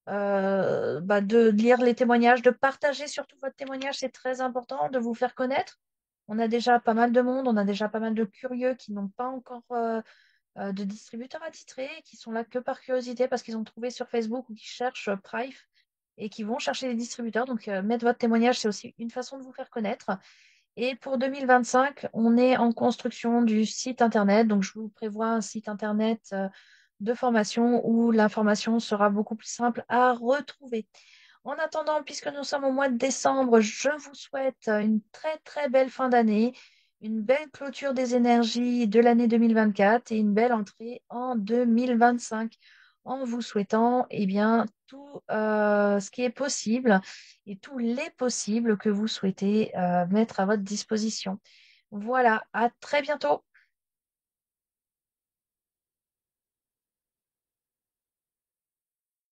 de lire les témoignages, de partager surtout votre témoignage, c'est très important, de vous faire connaître. On a déjà pas mal de monde, on a déjà pas mal de curieux qui n'ont pas encore de distributeurs attitrés, qui sont là que par curiosité parce qu'ils ont trouvé sur Facebook ou qui cherchent Price et qui vont chercher des distributeurs. Donc, mettre votre témoignage, c'est aussi une façon de vous faire connaître. Et pour 2025, on est en construction du site internet. Donc, je vous prévois un site internet de formation où l'information sera beaucoup plus simple à retrouver. En attendant, puisque nous sommes au mois de décembre, je vous souhaite une très très belle fin d'année, une belle clôture des énergies de l'année 2024 et une belle entrée en 2025 en vous souhaitant bien, tout ce qui est possible et tous les possibles que vous souhaitez mettre à votre disposition. Voilà, à très bientôt.